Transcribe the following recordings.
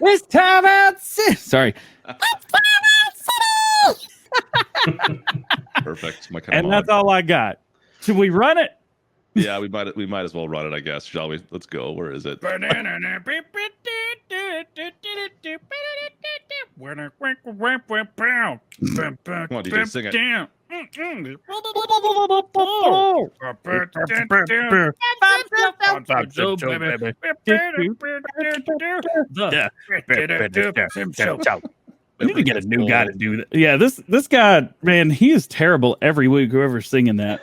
It's time out city. Sorry. Perfect. My kind And of that's all I got. Should we run it? Yeah, we might as well run it, I guess. Shall we? Let's go. Where is it? Come on, DJ, sing it. We need to get a new guy to do that. Yeah, this guy, man, he is terrible every week. Whoever's singing that.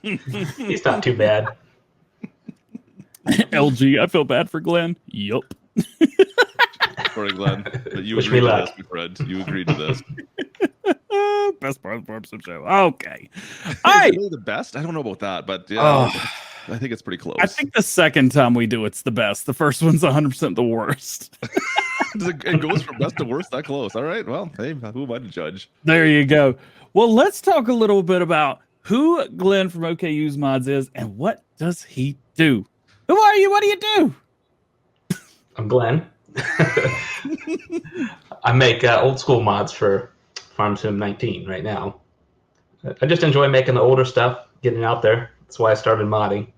He's not too bad. LG, I feel bad for Glenn. Yup. Sorry, Glenn. But you Wish agreed me to luck. this, my friend. You agreed to this. Best part of the show. Okay. Is I it really the best? I don't know about that, but yeah, I think it's pretty close. I think the second time we do it's the best. The first one's 100% the worst. It goes from best to worst that close. All right. Well, hey, who am I to judge? There you go. Well, let's talk a little bit about who Glenn from OKU's Mods is and what does he do. Who are you? What do you do? I'm Glenn. I make old school mods for Farm Sim 19 right now. I just enjoy making the older stuff, getting it out there. That's why I started modding.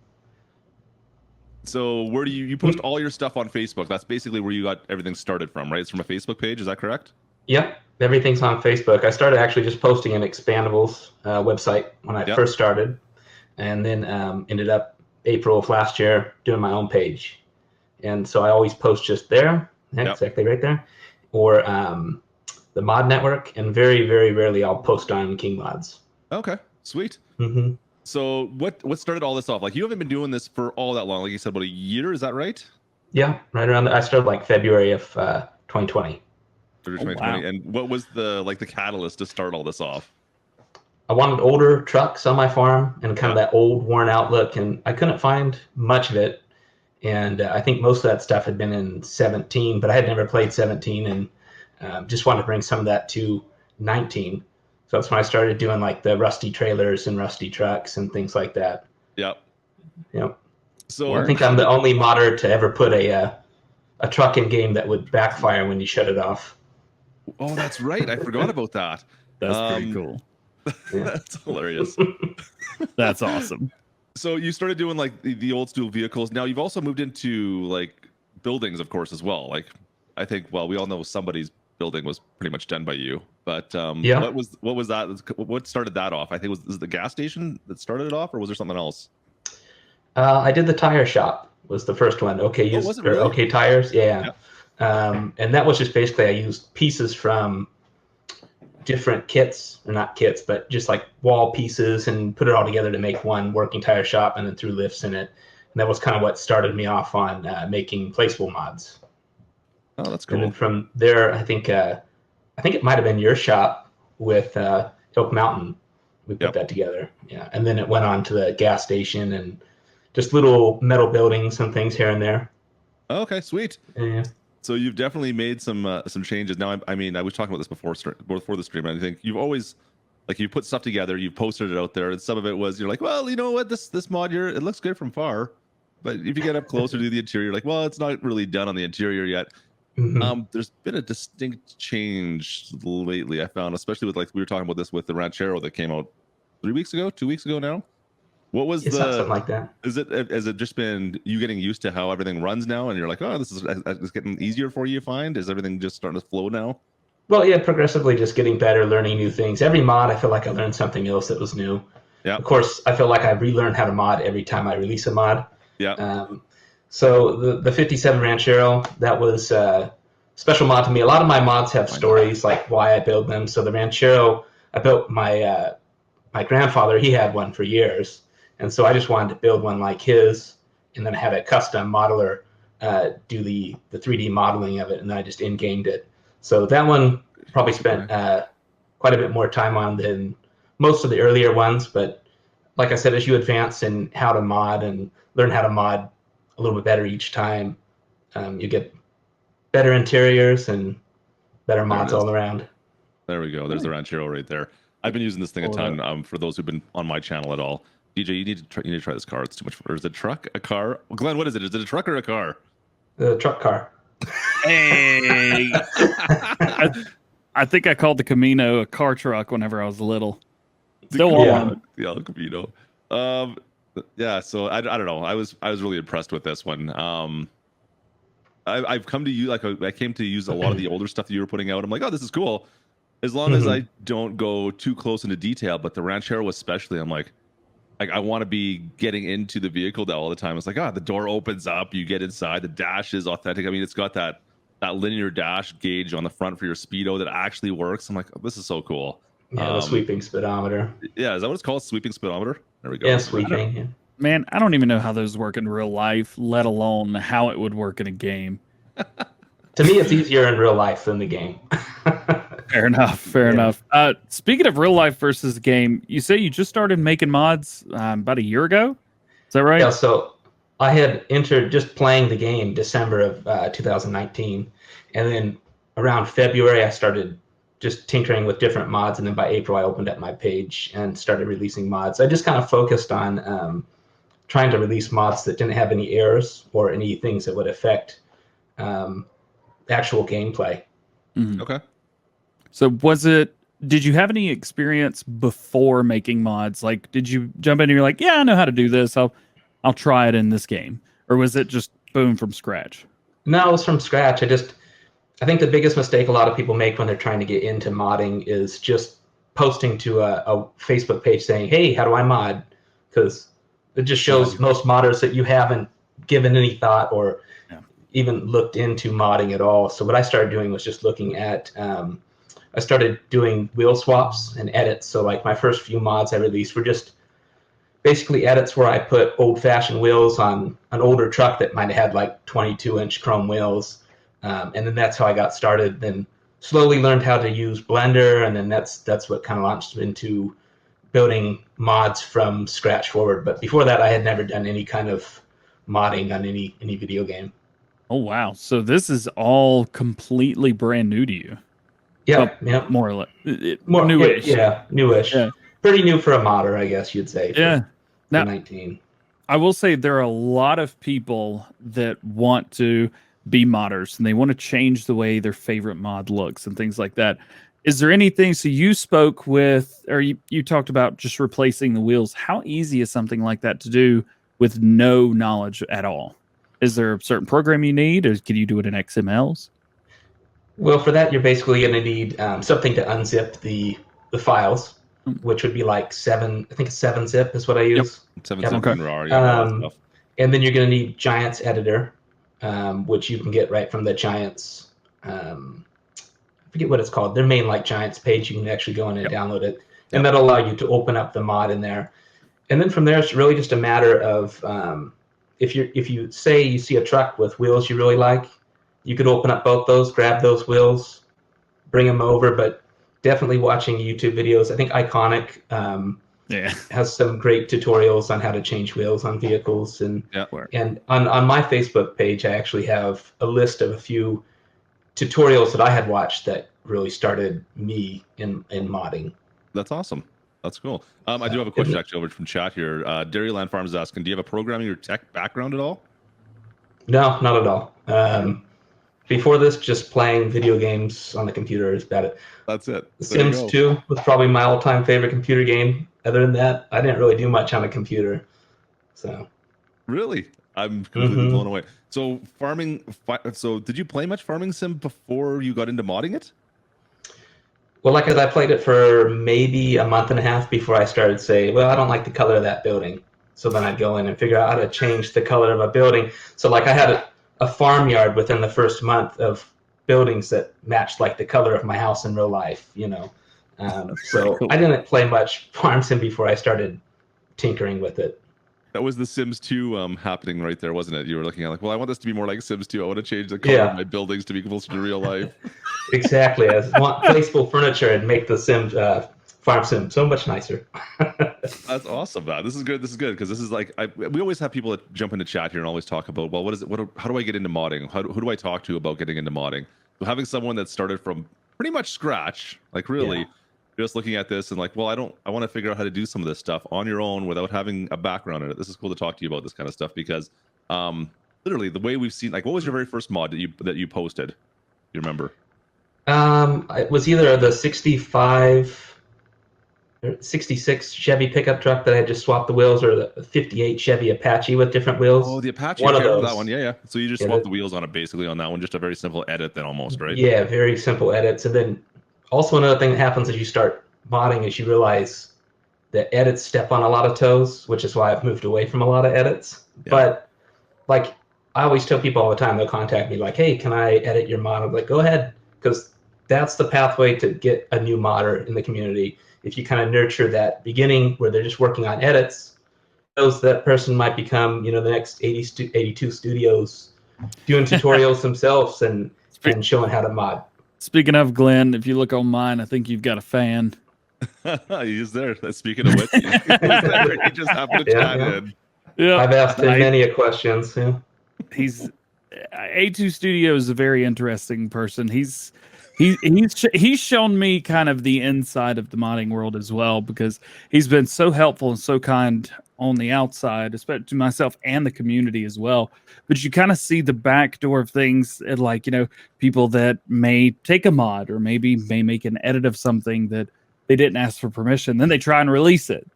So where do you post all your stuff on Facebook? That's basically where you got everything started from, right? It's from a Facebook page. Is that correct? Yep, everything's on Facebook. I started actually just posting an Expandables website when I first started, and then ended up April of last year doing my own page. And so I always post just there, exactly right there, or the mod network, and very, very rarely I'll post on King Mods. Okay, sweet. Mm-hmm. So what started all this off? Like, you haven't been doing this for all that long. Like you said, about a year. Is that right? Yeah, right around. I started like February of 2020. February 2020. Wow. And what was the catalyst to start all this off? I wanted older trucks on my farm and kind of that old worn out look, and I couldn't find much of it. And I think most of that stuff had been in 17, but I had never played 17, and just wanted to bring some of that to 19. So that's when I started doing like the rusty trailers and rusty trucks and things like that. Yep. Yep. So I think I'm the only modder to ever put a truck in game that would backfire when you shut it off. Oh, that's right. I forgot about that. That's pretty cool. That's hilarious. That's awesome. So you started doing like the old school vehicles. Now you've also moved into like buildings, of course, as well. Like, I think, well, we all know somebody's building was pretty much done by you. But what was that? What started that off? I think was the gas station that started it off, or was there something else? I did the tire shop. Was the first one. OK Tires. Yeah. And that was just basically I used pieces from different kits, or not kits, but just like wall pieces, and put it all together to make one working tire shop, and then threw lifts in it. And that was kind of what started me off on making placeable mods. Oh, that's cool. And then from there, I think it might have been your shop with Oak Mountain. We put that together. Yeah. And then it went on to the gas station and just little metal buildings and things here and there. Okay, sweet. Yeah. So you've definitely made some changes. Now, I mean, I was talking about this before the stream, and I think you've always, like, you put stuff together, you posted it out there, and some of it was, you're like, well, you know what, this mod here, it looks good from far, but if you get up closer to the interior, you're like, well, it's not really done on the interior yet. Mm-hmm. There's been a distinct change lately, I found, especially with, like, we were talking about this with the Ranchero that came out 2 weeks ago now. What was something like that? Has it just been you getting used to how everything runs now, and you're like, oh, this is getting easier for you? You find, is everything just starting to flow now? Well, yeah, progressively just getting better, learning new things. Every mod, I feel like I learned something else that was new. Yeah. Of course, I feel like I relearn how to mod every time I release a mod. Yeah. So the 57 Ranchero, that was a special mod to me. A lot of my mods have stories, like why I build them. So the Ranchero, I built my grandfather. He had one for years. And so I just wanted to build one like his, and then have a custom modeler do the 3D modeling of it, and then I just in-gamed it. So that one probably spent quite a bit more time on than most of the earlier ones. But like I said, as you advance in how to mod and learn how to mod a little bit better each time, you get better interiors and better mods all around. There we go. There's the Ranchero right there. I've been using this thing a ton. For those who've been on my channel at all, DJ, you need to try this car. It's too much. Or is it a truck? A car? Well, Glenn, what is it? Is it a truck or a car? The truck car. Hey, I think I called the Camino a car truck whenever I was little. Still want one. The El Camino. Yeah. So I don't know. I was really impressed with this one. I've come to use I came to use a lot of the older stuff that you were putting out. I'm like, oh, this is cool, as long as I don't go too close into detail. But the Ranchero especially, I'm like I want to be getting into the vehicle all the time. It's like, the door opens up, you get inside, the dash is authentic. I mean, it's got that linear dash gauge on the front for your speedo that actually works. I'm like, this is so cool. Yeah, the sweeping speedometer. Yeah, is that what it's called? Sweeping speedometer? There we go. Yeah, sweeping. Yeah. Man, I don't even know how those work in real life, let alone how it would work in a game. To me, it's easier in real life than the game. Fair enough. Fair enough. Speaking of real life versus game, you say you just started making mods about a year ago? Is that right? Yeah, so I had entered just playing the game December of 2019. And then around February, I started just tinkering with different mods. And then by April, I opened up my page and started releasing mods. I just kind of focused on trying to release mods that didn't have any errors or any things that would affect actual gameplay. Okay. So did you have any experience before making mods? Like, did you jump in and you're like, yeah, I know how to do this. I'll try it in this game. Or was it just boom from scratch? No, it was from scratch. I think the biggest mistake a lot of people make when they're trying to get into modding is just posting to a Facebook page saying, hey, how do I mod? Because it just shows most modders that you haven't given any thought or even looked into modding at all. So what I started doing was just looking at, I started doing wheel swaps and edits. So like my first few mods I released were just basically edits where I put old-fashioned wheels on an older truck that might have had like 22-inch chrome wheels. And then that's how I got started. Then slowly learned how to use Blender, and then that's what kind of launched into building mods from scratch forward. But before that, I had never done any kind of modding on any video game. Oh, wow. So this is all completely brand new to you. Yeah, more or less. More newish. Yeah, newish. Yeah. Pretty new for a modder, I guess you'd say. Yeah. Now, 19. I will say there are a lot of people that want to be modders and they want to change the way their favorite mod looks and things like that. Is there anything, so you spoke with, or you talked about just replacing the wheels. How easy is something like that to do with no knowledge at all? Is there a certain program you need, or can you do it in XMLs? Well, for that, you're basically going to need something to unzip the files, which would be like 7-zip is what I use. Yep. 7-zip and RAR. And then you're going to need Giants Editor, which you can get right from the Giants. I forget what it's called. Their main Giants page. You can actually go in and download it, and that'll allow you to open up the mod in there. And then from there, it's really just a matter of if you say you see a truck with wheels you really like, you could open up both those, grab those wheels, bring them over. But definitely watching YouTube videos. I think Iconic has some great tutorials on how to change wheels on vehicles. And on my Facebook page, I actually have a list of a few tutorials that I had watched that really started me in modding. That's awesome. That's cool. I do have a question actually over from chat here. Dairyland Farms is asking, do you have a programming or tech background at all? No, not at all. Before this, just playing video games on the computer is about it. That's it. Sims 2 was probably my all-time favorite computer game. Other than that, I didn't really do much on a computer. So. Really? I'm completely blown away. So did you play much Farming Sim before you got into modding it? Well, like I played it for maybe a month and a half before I started to say, well, I don't like the color of that building. So then I'd go in and figure out how to change the color of a building. So I had a farmyard within the first month of buildings that matched the color of my house in real life, So cool. I didn't play much Farm Sim before I started tinkering with it. That was the Sims 2 happening right there, wasn't it? You were looking at well, I want this to be more like Sims 2. I want to change the color of my buildings to be closer to real life. Exactly. I want placeable furniture and make the Sims Farm Sim so much nicer. That's awesome, man. This is good. This is good because this is we always have people that jump into chat here and always talk about, well, what is it? How do I get into modding? Who do I talk to about getting into modding? So having someone that started from pretty much scratch, just looking at this and I want to figure out how to do some of this stuff on your own without having a background in it. This is cool to talk to you about this kind of stuff because literally the way we've seen. Like, what was your very first mod that you posted? You remember? It was either the 65 or 66 Chevy pickup truck that I just swapped the wheels, or the 58 Chevy Apache with different wheels. Oh, the Apache. One I of remember those. that one. Yeah. So you just swapped the wheels on it basically on that one. Just a very simple edit then almost, right? Yeah, very simple edits. And then also another thing that happens as you start modding is you realize that edits step on a lot of toes, which is why I've moved away from a lot of edits. Yeah. But like I always tell people all the time, they'll contact me like, hey, can I edit your mod? I'm like, go ahead, because that's the pathway to get a new modder in the community. If you kind of nurture that beginning where they're just working on edits, that person might become, the next 82 studios doing tutorials themselves and showing how to mod. Speaking of Glenn, if you look on mine, I think you've got a fan. He's there. Speaking of which, he just happened to chat in. Yeah, I've asked him many questions. Yeah. He's A2 Studio is a very interesting person. He's shown me kind of the inside of the modding world as well, because he's been so helpful and so kind on the outside, especially to myself and the community as well. But you kind of see the back door of things, and like, people that may take a mod or maybe may make an edit of something that they didn't ask for permission, then they try and release it.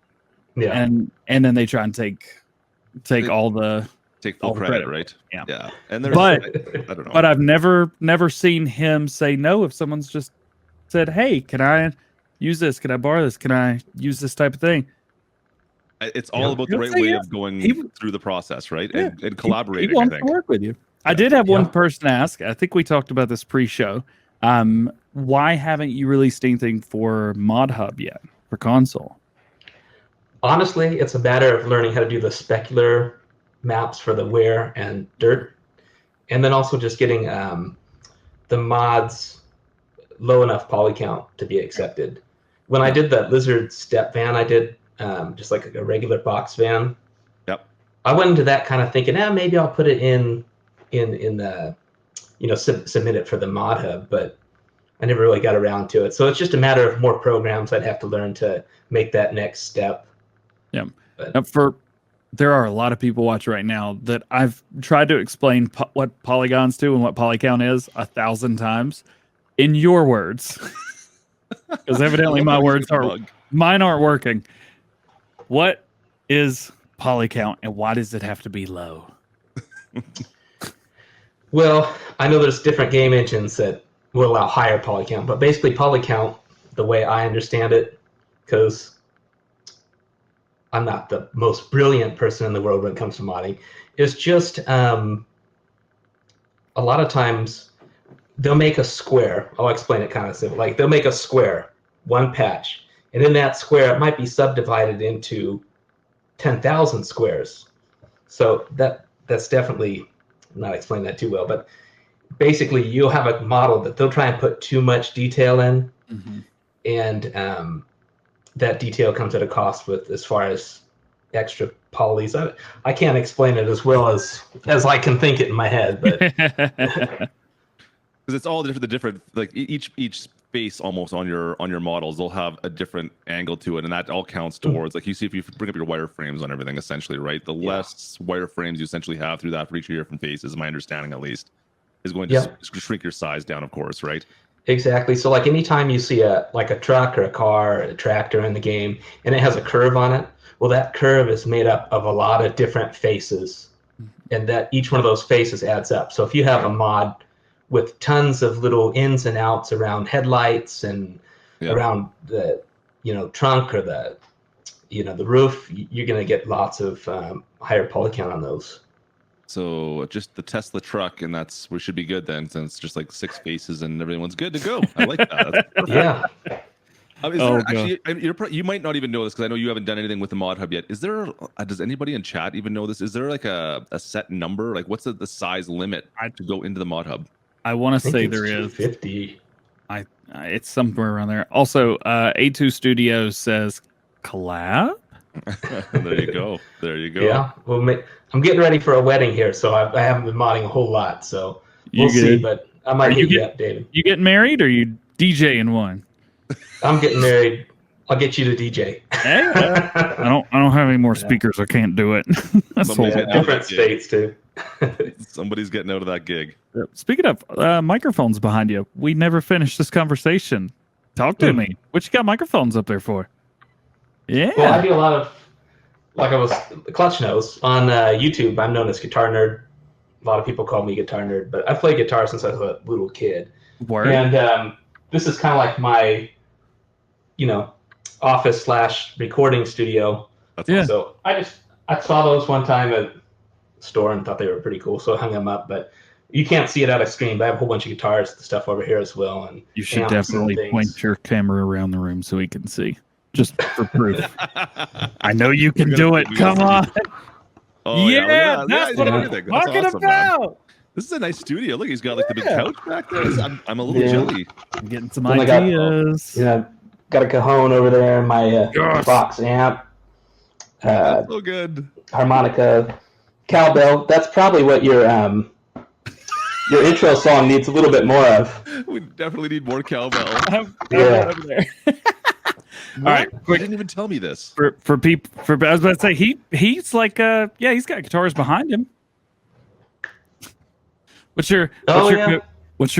Yeah. And then they try and take all the full credit, right? Yeah. And there's, but I don't know. But I've never seen him say no if someone's just said, "Hey, can I use this? Can I borrow this? Can I use this type of thing?" It's all about the right way of going through the process, right? Yeah. And collaborating. He wants to work with you. I did have one person ask. I think we talked about this pre-show. Why haven't you released anything for Mod Hub yet for console? Honestly, it's a matter of learning how to do the specular maps for the wear and dirt, and then also just getting the mods low enough poly count to be accepted. When I did that Lizard step van, I did just like a regular box van. Yep. I went into that kind of thinking, maybe I'll put it in the, submit it for the Mod Hub, but I never really got around to it. So it's just a matter of more programs I'd have to learn to make that next step. Yeah. But, there are a lot of people watching right now that I've tried to explain what polygons do and what polycount is 1,000 times in your words, because evidently mine aren't working. What is polycount and why does it have to be low? Well, I know there's different game engines that will allow higher polycount, but basically polycount, the way I understand it, because I'm not the most brilliant person in the world when it comes to modding, it's just a lot of times they'll make a square. I'll explain it kind of simple. Like they'll make a square, one patch, and in that square it might be subdivided into 10,000 squares. So that's definitely, I'm not explaining that too well, but basically you'll have a model that they'll try and put too much detail in, and that detail comes at a cost with as far as extra polys. I can't explain it as well as I can think it in my head, but because it's all different like each space almost on your models, they'll have a different angle to it, and that all counts towards like you see if you bring up your wireframes on everything essentially, right? The less wireframes you essentially have through that for each of your different faces, my understanding at least, is going to shrink your size down, of course, right? Exactly. So like anytime you see a truck or a car or a tractor in the game and it has a curve on it, well, that curve is made up of a lot of different faces, and that each one of those faces adds up. So if you have a mod with tons of little ins and outs around headlights and around the trunk or the the roof, you're going to get lots of higher poly count on those. So just the Tesla truck, and we should be good then, since it's just like 6 faces and everyone's good to go. I like that. Yeah. You might not even know this because I know you haven't done anything with the Mod Hub yet. Is there? Does anybody in chat even know this? Is there like a set number? Like, what's the size limit to go into the Mod Hub? I want to say there is 250. It's somewhere around there. Also, A2 Studios says collab. There you go. Yeah. Well, I'm getting ready for a wedding here, so I haven't been modding a whole lot. So we'll see. But I might hit you up, David. You getting married, or you DJing one? I'm getting married. I'll get you to DJ. Hey, I don't have any more speakers. I can't do it. That's different states too. Somebody's getting out of that gig. Speaking of microphones behind you, we never finished this conversation. Talk to me. What you got microphones up there for? Yeah. Well, I do a lot of, like Klutch knows, on YouTube, I'm known as Guitar Nerd. A lot of people call me Guitar Nerd, but I've played guitar since I was a little kid. Word. And this is kind of like my, office / recording studio. That's So I saw those one time at the store and thought they were pretty cool, so I hung them up. But you can't see it out of screen, but I have a whole bunch of guitars and stuff over here as well. And you should definitely point your camera around the room so we can see, just for proof. I know you can do it. Come on. Oh, yeah, that's what I'm talking about. Man. This is a nice studio. Look, he's got like the big couch back there. I'm a little jelly. I'm getting some ideas. Got a cajon over there, my box amp. That's so good. Harmonica, cowbell. That's probably what your intro song needs a little bit more of. We definitely need more cowbell. Yeah. Over there. All right, quick. You didn't even tell me this. For people, I was about to say he's like he's got guitars behind him. What's your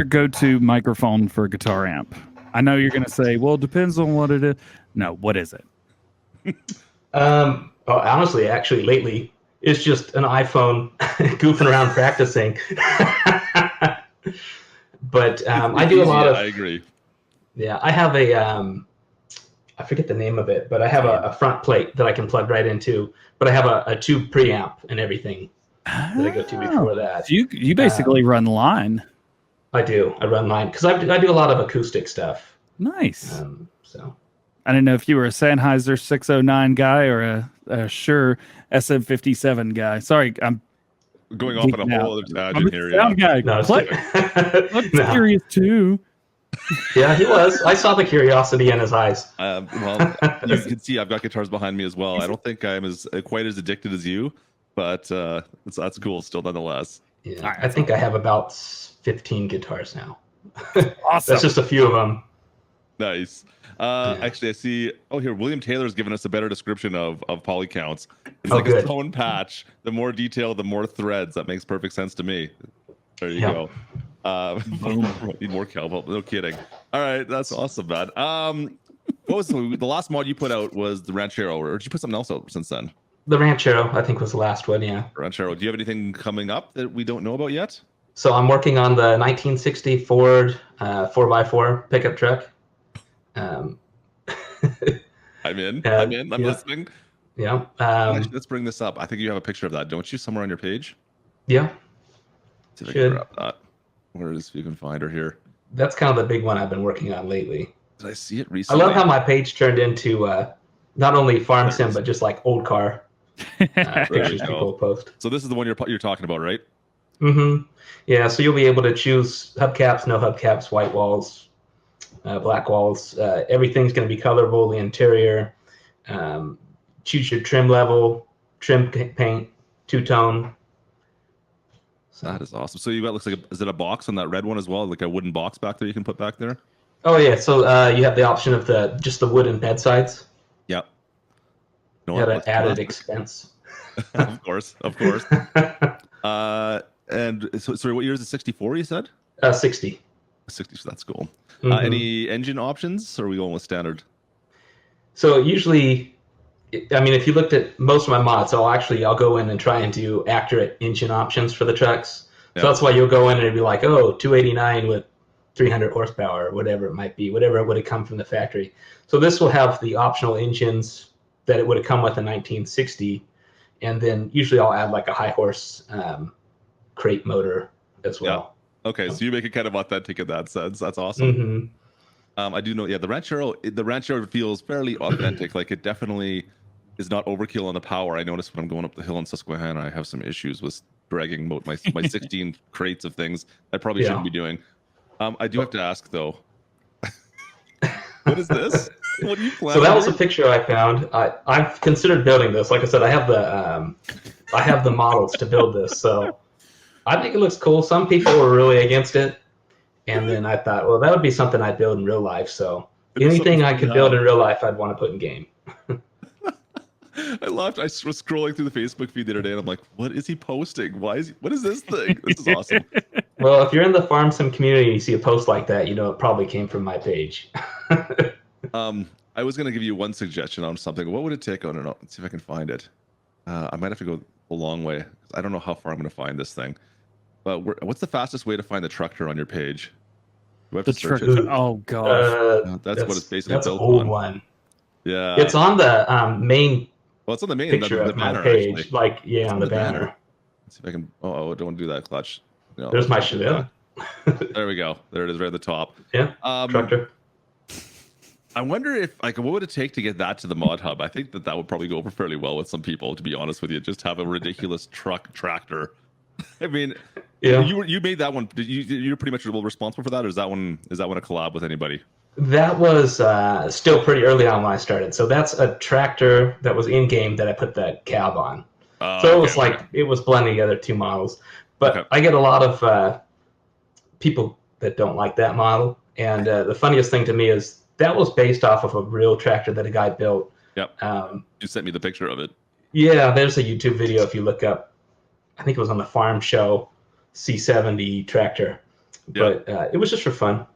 go-to microphone for a guitar amp? I know you're gonna say, well, it depends on what it is. No, what is it? Honestly, actually, lately it's just an iPhone goofing around practicing. But I do a lot of. I agree. Yeah, I have a I forget the name of it, but I have a front plate that I can plug right into. But I have a tube preamp and everything that I go to before that. So you basically run line. I do. I run line because I do a lot of acoustic stuff. Nice. So I didn't know if you were a Sennheiser 609 guy or a Shure SM57 guy. Sorry, I'm going off on a whole other tangent here. Sound guy. No, I'm curious too. Yeah, he was. I saw the curiosity in his eyes. Well, you can see I've got guitars behind me as well. I don't think I'm quite as addicted as you, but that's cool still nonetheless. Yeah, I think I have about 15 guitars now. Awesome. That's just a few of them. Nice. Actually, I see. Oh, here, William Taylor's given us a better description of poly counts. It's like a tone patch. The more detail, the more threads. That makes perfect sense to me. There you go. Need more cowbell. No kidding. All right, that's awesome, man. What was the last mod you put out? Was the Ranchero, or did you put something else out since then? The Ranchero, I think, was the last one. Yeah. Ranchero. Do you have anything coming up that we don't know about yet? So I'm working on the 1960 Ford 4x4 pickup truck. I'm in. I'm listening. Yeah. Actually, let's bring this up. I think you have a picture of that, don't you? Somewhere on your page. Yeah. See if I can grab that. Where is if you can find her here? That's kind of the big one I've been working on lately. Did I see it recently? I love how my page turned into not only farm sim but just like old car pictures people post. So this is the one you're talking about, right? Mm-hmm. Yeah. So you'll be able to choose hubcaps, no hubcaps, white walls, black walls. Everything's going to be colorable. The interior. Choose your trim level, trim paint, two-tone. So that is awesome. So you got looks like is it a box on that red one as well, like a wooden box back there you can put back there? Oh yeah. So you have the option of just the wooden bedsides. Yep. No, at an added expense. Of course. And so, sorry, what year is it? 64? You said? 60. 60. So that's cool. Mm-hmm. Any engine options, or are we going with standard? So usually, I mean, if you looked at most of my mods, I'll go in and try and do accurate engine options for the trucks. So that's why you'll go in and it'll be like, 289 with 300 horsepower, or whatever it might be, whatever it would have come from the factory. So this will have the optional engines that it would have come with in 1960, and then usually I'll add like a high horse crate motor as well. Yeah. Okay, so you make it kind of authentic in that sense. That's awesome. Mm-hmm. I do know, the Ranchero feels fairly authentic. Like it definitely is not overkill on the power. I noticed when I'm going up the hill in Susquehanna, I have some issues with dragging my 16 crates of things I probably shouldn't be doing. I do have to ask though, what is this? What do you plan? So that was a picture I found. I've considered building this. Like I said, I have the models to build this. So I think it looks cool. Some people were really against it. And then I thought, well, that would be something I'd build in real life. So anything I could build in real life, I'd want to put in game. I laughed. I was scrolling through the Facebook feed the other day, and I'm like, "What is he posting? What is this thing? This is awesome." Well, if you're in the farm sim community and you see a post like that, you know it probably came from my page. I was gonna give you one suggestion on something. What would it take? I don't know. Let's see if I can find it. I might have to go a long way. I don't know how far I'm gonna find this thing. But what's the fastest way to find the trucker on your page? Do I have to search it? Oh gosh, That's what it's basically that's built an old on. one. Yeah. It's on the main Well, it's on the main picture the of my banner, page. actually. Like, yeah, It's on the banner. Let's see if I can. Oh, don't do that, Klutch. No, There's my Chevelle. There we go. There it is, right at the top. Yeah, tractor. I wonder if, like, what would it take to get that to the mod hub? I think that would probably go over fairly well with some people, to be honest with you. Just have a ridiculous tractor. I mean, Yeah, you made that one. You're pretty much responsible for that, or is that one a collab with anybody? that was still pretty early on when I started. So that's a tractor that was in game that I put that cab on. So it was like it was blending together two models. But I get a lot of people that don't like that model, and the funniest thing to me is that was based off of a real tractor that a guy built. Yep. You sent me the picture of it. Yeah, there's a YouTube video if you look up. I think it was on the Farm Show C70 tractor, but it was just for fun.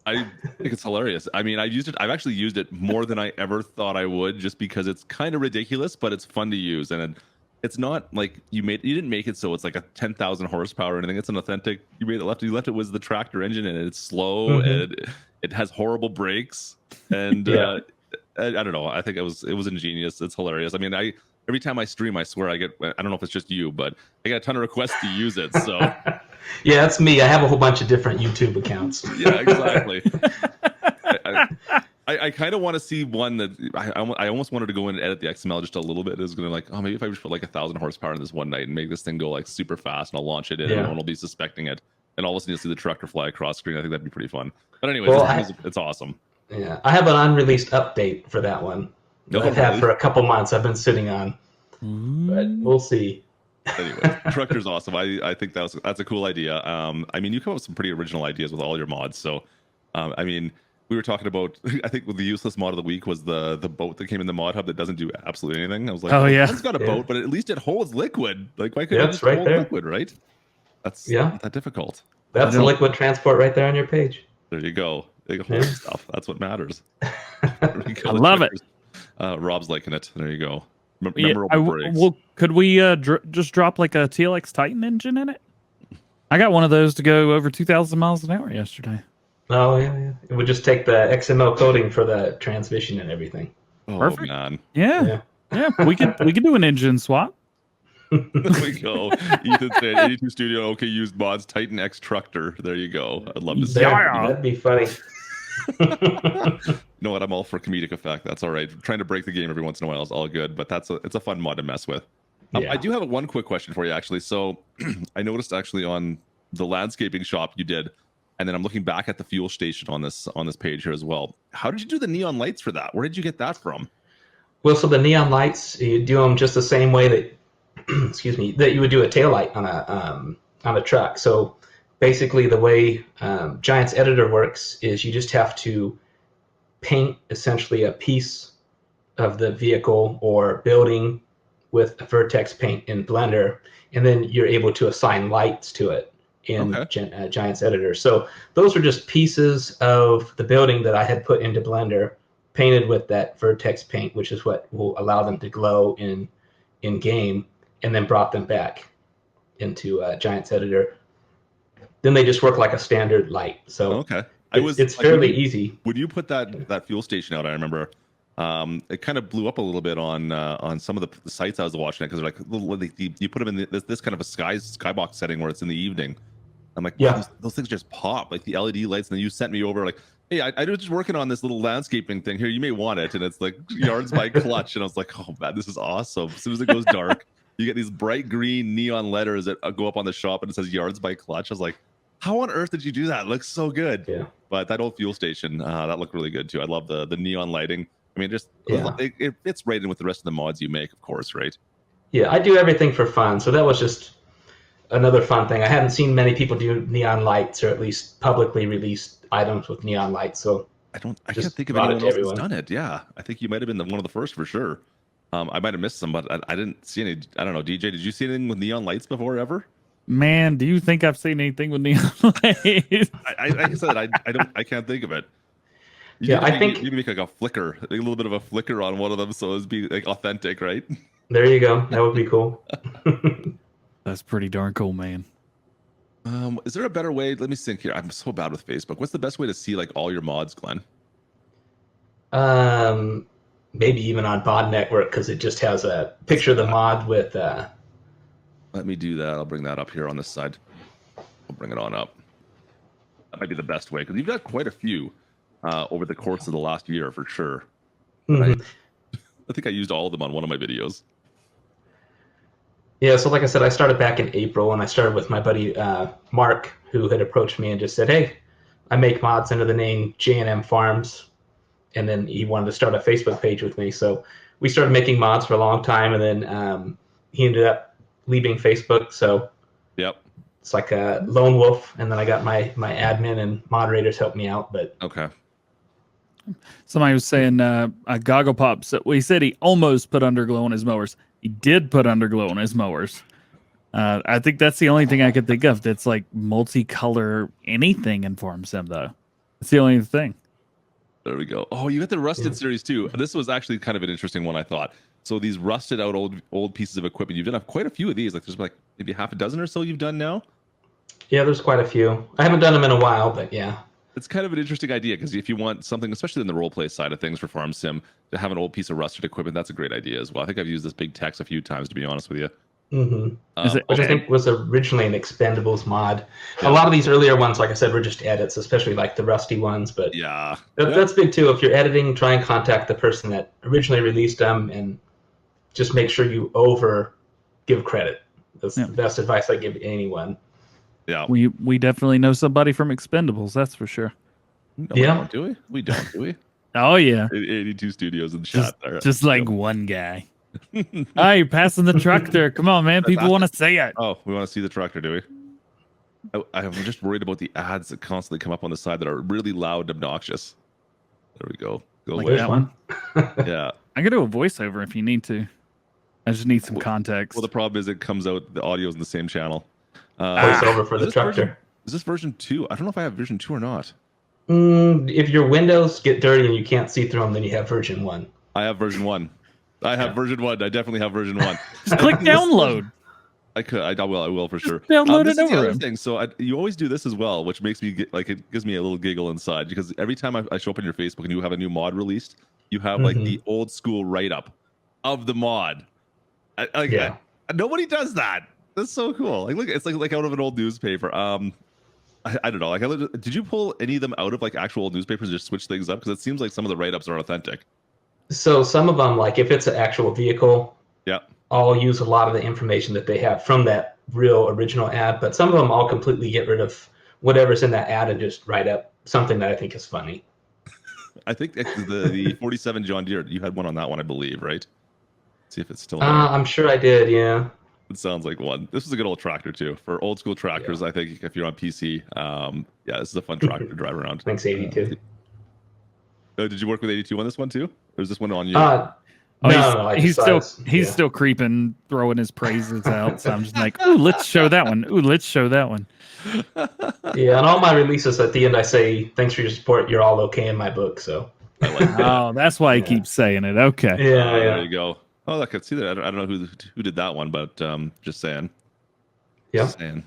I think it's hilarious. I mean, I've actually used it more than I ever thought I would, just because it's kind of ridiculous, but it's fun to use, and it's not like you didn't make it so it's like a 10,000 horsepower or anything. It's an authentic. You left it with the tractor engine, and it's slow, and it has horrible brakes, and I don't know. I think it was ingenious. It's hilarious. I mean, every time I stream, I swear I don't know if it's just you, but I get a ton of requests to use it. So yeah, that's me. I have a whole bunch of different YouTube accounts. yeah, exactly. I kind of want to see one that I almost wanted to go in and edit the XML just a little bit. It's going to like, oh, maybe if I just put like 1,000 horsepower in this one night and make this thing go like super fast, and I'll launch it in, and no one will be suspecting it, and all of a sudden you'll see the tractor fly across screen. I think that'd be pretty fun. But anyways, it's awesome. Yeah, I have an unreleased update for that one. I've had for a couple months. I've been sitting on, but we'll see. Anyway, tractor's awesome. I think that's a cool idea. I mean, you come up with some pretty original ideas with all your mods. So, I mean, we were talking about, I think the useless mod of the week was the boat that came in the mod hub that doesn't do absolutely anything. I was like, oh yeah, it's got a boat, but at least it holds liquid. Like, why couldn't it just hold liquid, right? That's not that difficult. That's a liquid transport right there on your page. There you go. They hold stuff. That's what matters. I love it. Rob's liking it. There you go. Well, could we just drop like a TLX Titan engine in it? I got one of those to go over 2,000 miles an hour yesterday. Oh yeah. It would just take the XML coding for the transmission and everything. Oh, perfect. Man. Yeah. We could do an engine swap. There we go. Ethan said 82 Studio. Okay, used mods. Titan X Tractor. There you go. I'd love to see that. That'd be funny. You know what? I'm all for comedic effect. That's all right. Trying to break the game every once in a while is all good, but it's a fun mod to mess with. I do have one quick question for you, actually. So I noticed actually on the landscaping shop you did, and then I'm looking back at the fuel station on this page here as well. How did you do the neon lights for that? Where did you get that from? Well, so the neon lights, you do them just the same way that that you would do a taillight on a truck. So basically the way Giant's editor works is you just have to paint essentially a piece of the vehicle or building with a vertex paint in Blender, and then you're able to assign lights to it in Giant's editor. So those are just pieces of the building that I had put into Blender, painted with that vertex paint, which is what will allow them to glow in game, and then brought them back into Giant's editor. Then they just work like a standard light. So it's fairly easy. When you put that fuel station out, I remember it kind of blew up a little bit on some of the sites I was watching, because they're like, you put them in this kind of a skybox setting where it's in the evening. I'm like, wow, those things just pop, like the LED lights. And then you sent me over like, hey, I was just working on this little landscaping thing here. You may want it. And it's like yards by Klutch. And I was like, oh man, this is awesome. As soon as it goes dark, you get these bright green neon letters that go up on the shop and it says yards by Klutch. I was like, how on earth did you do that? It looks so good. Yeah. But that old fuel station, that looked really good too. I love the neon lighting. I mean, it fits right in with the rest of the mods you make, of course, right? Yeah, I do everything for fun. So that was just another fun thing. I hadn't seen many people do neon lights, or at least publicly released items with neon lights. So I can't think of anyone else that's done it. Yeah, I think you might have been one of the first for sure. I might have missed some, but I didn't see any. I don't know, DJ. Did you see anything with neon lights before ever? Man, do you think I've seen anything with neon lights? Like I said, I can't think of it. I think you can make like a flicker, like a little bit of a flicker on one of them, so it's be like authentic, right? there you go. That would be cool. That's pretty darn cool, man. Is there a better way? Let me think here. I'm so bad with Facebook. What's the best way to see like all your mods, Glenn? Maybe even on Mod Network, because it just has a picture of the mod with. Let me do that. I'll bring that up here on this side. I'll bring it on up. That might be the best way because you've got quite a few over the course of the last year for sure. Mm-hmm. I think I used all of them on one of my videos. Yeah, so like I said, I started back in April, and I started with my buddy Mark, who had approached me and just said, "Hey, I make mods under the name J&M Farms," and then he wanted to start a Facebook page with me. So we started making mods for a long time, and then he ended up leaving Facebook. So yep, it's like a lone wolf, and then I got my admin and moderators help me out. But okay. Somebody was saying Goggle Pop. So he said he almost put underglow on his mowers. He did put underglow on his mowers. I think that's the only thing I could think of that's like multicolor anything in Farm Sim, though. It's the only thing. There we go. Oh, you got the rusted series too. This was actually kind of an interesting one, I thought. So these rusted out old pieces of equipment. You've done quite a few of these. Like there's like maybe half a dozen or so you've done now. Yeah, there's quite a few. I haven't done them in a while, but yeah. It's kind of an interesting idea because if you want something, especially in the role play side of things for Farm Sim, to have an old piece of rusted equipment, that's a great idea as well. I think I've used this big text a few times, to be honest with you. Mm-hmm. Which I think was originally an Expendables mod. Yeah. A lot of these earlier ones, like I said, were just edits, especially like the rusty ones. But yeah, that's big too. If you're editing, try and contact the person that originally released them, and just make sure you give credit. That's the best advice I give anyone. Yeah, we definitely know somebody from Expendables, that's for sure. No, we don't, do we? We don't, do we? Oh yeah, 82 studios in the chat there. Just like one guy. Hey, you're passing the tractor. Come on, man. People want to say it. Oh, we want to see the tractor, do we? I'm just worried about the ads that constantly come up on the side that are really loud and obnoxious. There we go. Go like away. That one. Yeah. I can do a voiceover if you need to. I just need some context. Well, the problem is it comes out, the audio's in the same channel. Voiceover for the tractor. Is this version 2? I don't know if I have version 2 or not. If your windows get dirty and you can't see through them, then you have version 1. I have version 1. I have version 1. I definitely have version 1. Just click download. I will for sure. Download it over. over. Thing. So you always do this as well, which makes me it gives me a little giggle inside because every time I show up on your Facebook and you have a new mod released, you have like the old school write up of the mod. Nobody does that. That's so cool. Like look, it's like out of an old newspaper. I don't know. Like, did you pull any of them out of like actual old newspapers and just switch things up? Because it seems like some of the write ups are authentic. So some of them, like if it's an actual vehicle, yeah, I'll use a lot of the information that they have from that real original ad. But some of them, I'll completely get rid of whatever's in that ad and just write up something that I think is funny. I think the 47 John Deere, you had one on that one, I believe, right? Let's see if it's still there. I'm sure I did, yeah. It sounds like one. This was a good old tractor too. For old school tractors, I think if you're on PC, this is a fun tractor to drive around. Thanks, 82. Did you work with 82 on this one too? Or is this one on you? No, he's still creeping, throwing his praises out. So I'm just like, ooh, let's show that one. Ooh, let's show that one. Yeah, on all my releases at the end, I say, thanks for your support. You're all okay in my book. So. I like that. Oh, that's why he keeps saying it. Okay. Yeah, there you go. Oh, I could see that. I don't know who did that one, but just saying. Yeah. Just saying.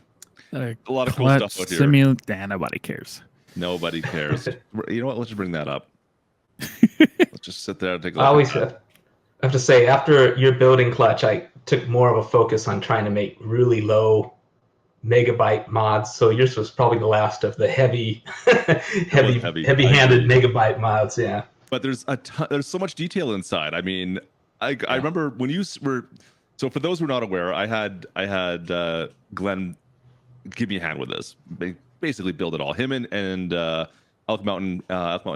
A lot of cool stuff out here. Nobody cares. Nobody cares. You know what? Let's just bring that up. Let's just sit there and take a look. I always have to say, after your building Klutch, I took more of a focus on trying to make really low megabyte mods. So yours was probably the last of the heavy-handed megabyte mods. Yeah. But there's so much detail inside. I mean, I remember when you were. So for those who are not aware, I had Glen give me a hand with this. Basically, build it all. Him and Elk Mountain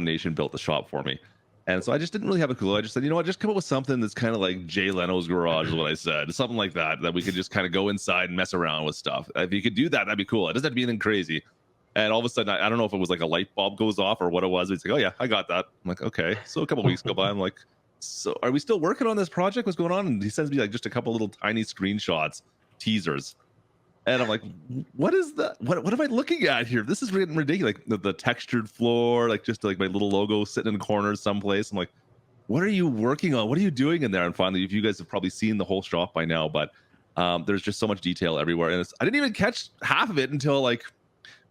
Nation built the shop for me. And so I just didn't really have a clue. I just said, you know what, just come up with something that's kind of like Jay Leno's garage is what I said. Something like that we could just kind of go inside and mess around with stuff. If you could do that, that'd be cool. It doesn't have to be anything crazy. And all of a sudden, I don't know if it was like a light bulb goes off or what it was. It's like, oh yeah, I got that. I'm like, okay. So a couple weeks go by, I'm like, so are we still working on this project? What's going on? And he sends me like just a couple little tiny screenshots, teasers. And I'm like, what is that? What am I looking at here? This is getting ridiculous. Like the textured floor, like just like my little logo sitting in corners someplace. I'm like, what are you working on? What are you doing in there? And finally, if you guys have probably seen the whole shop by now, but there's just so much detail everywhere. And I didn't even catch half of it until like,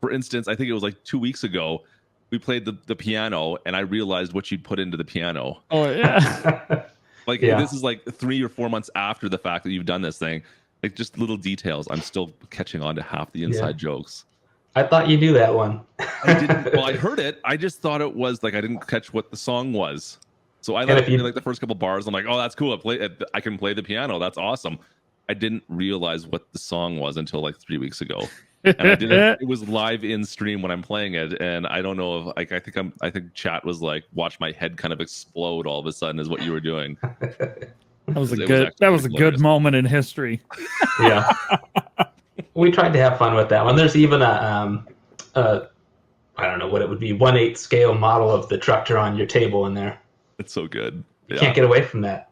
for instance, I think it was like 2 weeks ago, we played the piano and I realized what you'd put into the piano. Oh yeah. Like this is like 3 or 4 months after the fact that you've done this thing. Like just little details. I'm still catching on to half the inside jokes. I thought you knew that one. I didn't. Well, I heard it. I just thought it was like I didn't catch what the song was. So I like the first couple bars. I'm like, oh, that's cool. I can play the piano. That's awesome. I didn't realize what the song was until like 3 weeks ago. And I didn't. It was live in stream when I'm playing it, and I don't know if like I think chat was like, watch my head kind of explode all of a sudden is what you were doing. That was a good moment in history. Yeah. We tried to have fun with that one. There's even a I don't know what it would be, 1/8 scale model of the Tructor on your table in there. It's so good. You can't get away from that.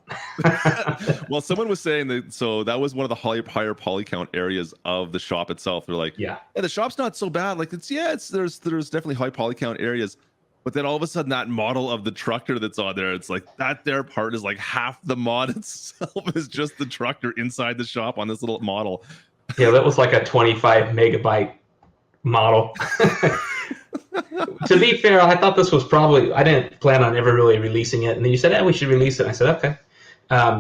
Well, someone was saying that, so that was one of the higher poly count areas of the shop itself. They're like, yeah, the shop's not so bad. Like there's definitely high poly count areas. But then all of a sudden, that model of the Tructor that's on there, it's like that there part is like half the mod itself is just the Tructor inside the shop on this little model. Yeah, that was like a 25 megabyte model. To be fair, I thought this was probably, I didn't plan on ever really releasing it. And then you said, we should release it. And I said, okay.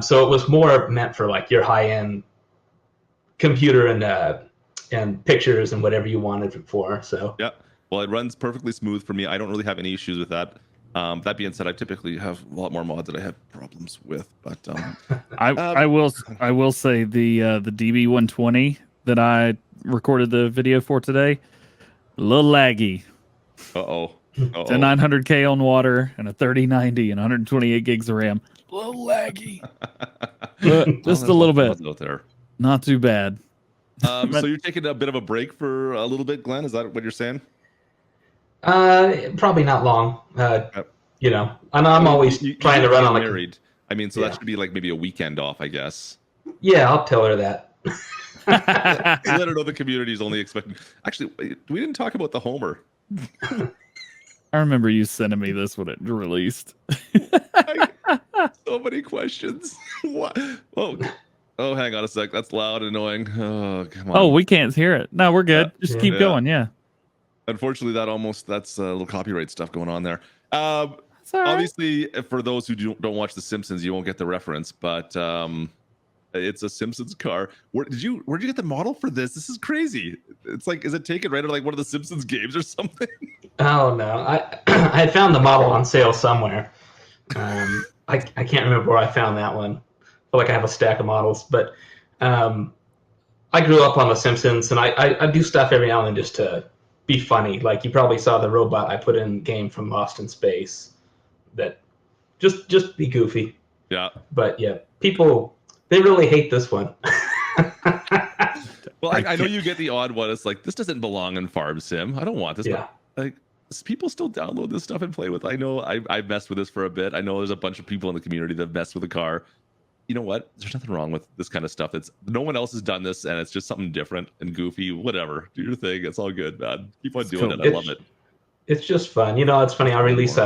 So it was more meant for like your high-end computer and pictures and whatever you wanted it for. So yeah. Well, it runs perfectly smooth for me. I don't really have any issues with that. That being said, I typically have a lot more mods that I have problems with. But I will say the DB120 that I recorded the video for today, a little laggy. Uh-oh. It's a 900K on water and a 3090 and 128 gigs of RAM. A little laggy. Just a little bit. Out there. Not too bad. So you're taking a bit of a break for a little bit, Glenn? Is that what you're saying? Probably not long. You know, and I'm always trying to run on married. I mean, so that should be like maybe a weekend off, I guess. Yeah, I'll tell her that. Let her know the community is only expecting. Actually, we didn't talk about the Homer. I remember you sending me this when it released. So many questions. What? Oh, hang on a sec. That's loud and annoying. Oh, come on. Oh, we can't hear it. No, we're good. Just keep going. Yeah. Unfortunately, that's a little copyright stuff going on there. Right. Obviously, for those who don't watch The Simpsons, you won't get the reference, but it's a Simpsons car. Where'd you get the model for this? This is crazy. It's like, is it taken right out of like one of the Simpsons games or something? Oh no, I had found the model on sale somewhere. I can't remember where I found that one. I feel like I have a stack of models, but I grew up on The Simpsons, and I do stuff every now and then just to be funny. Like you probably saw the robot I put in game from Lost in Space. That just be goofy. Yeah. But yeah, people, they really hate this one. Well, I know you get the odd one. It's like, this doesn't belong in Farm Sim. I don't want this. Yeah. Like, people still download this stuff and play with it. I know I've messed with this for a bit. I know there's a bunch of people in the community that have messed with the car. You know what? There's nothing wrong with this kind of stuff. No one else has done this, and it's just something different and goofy. Whatever. Do your thing. It's all good, man. Keep on doing it. I love it. It's just fun. You know, it's funny. I'll release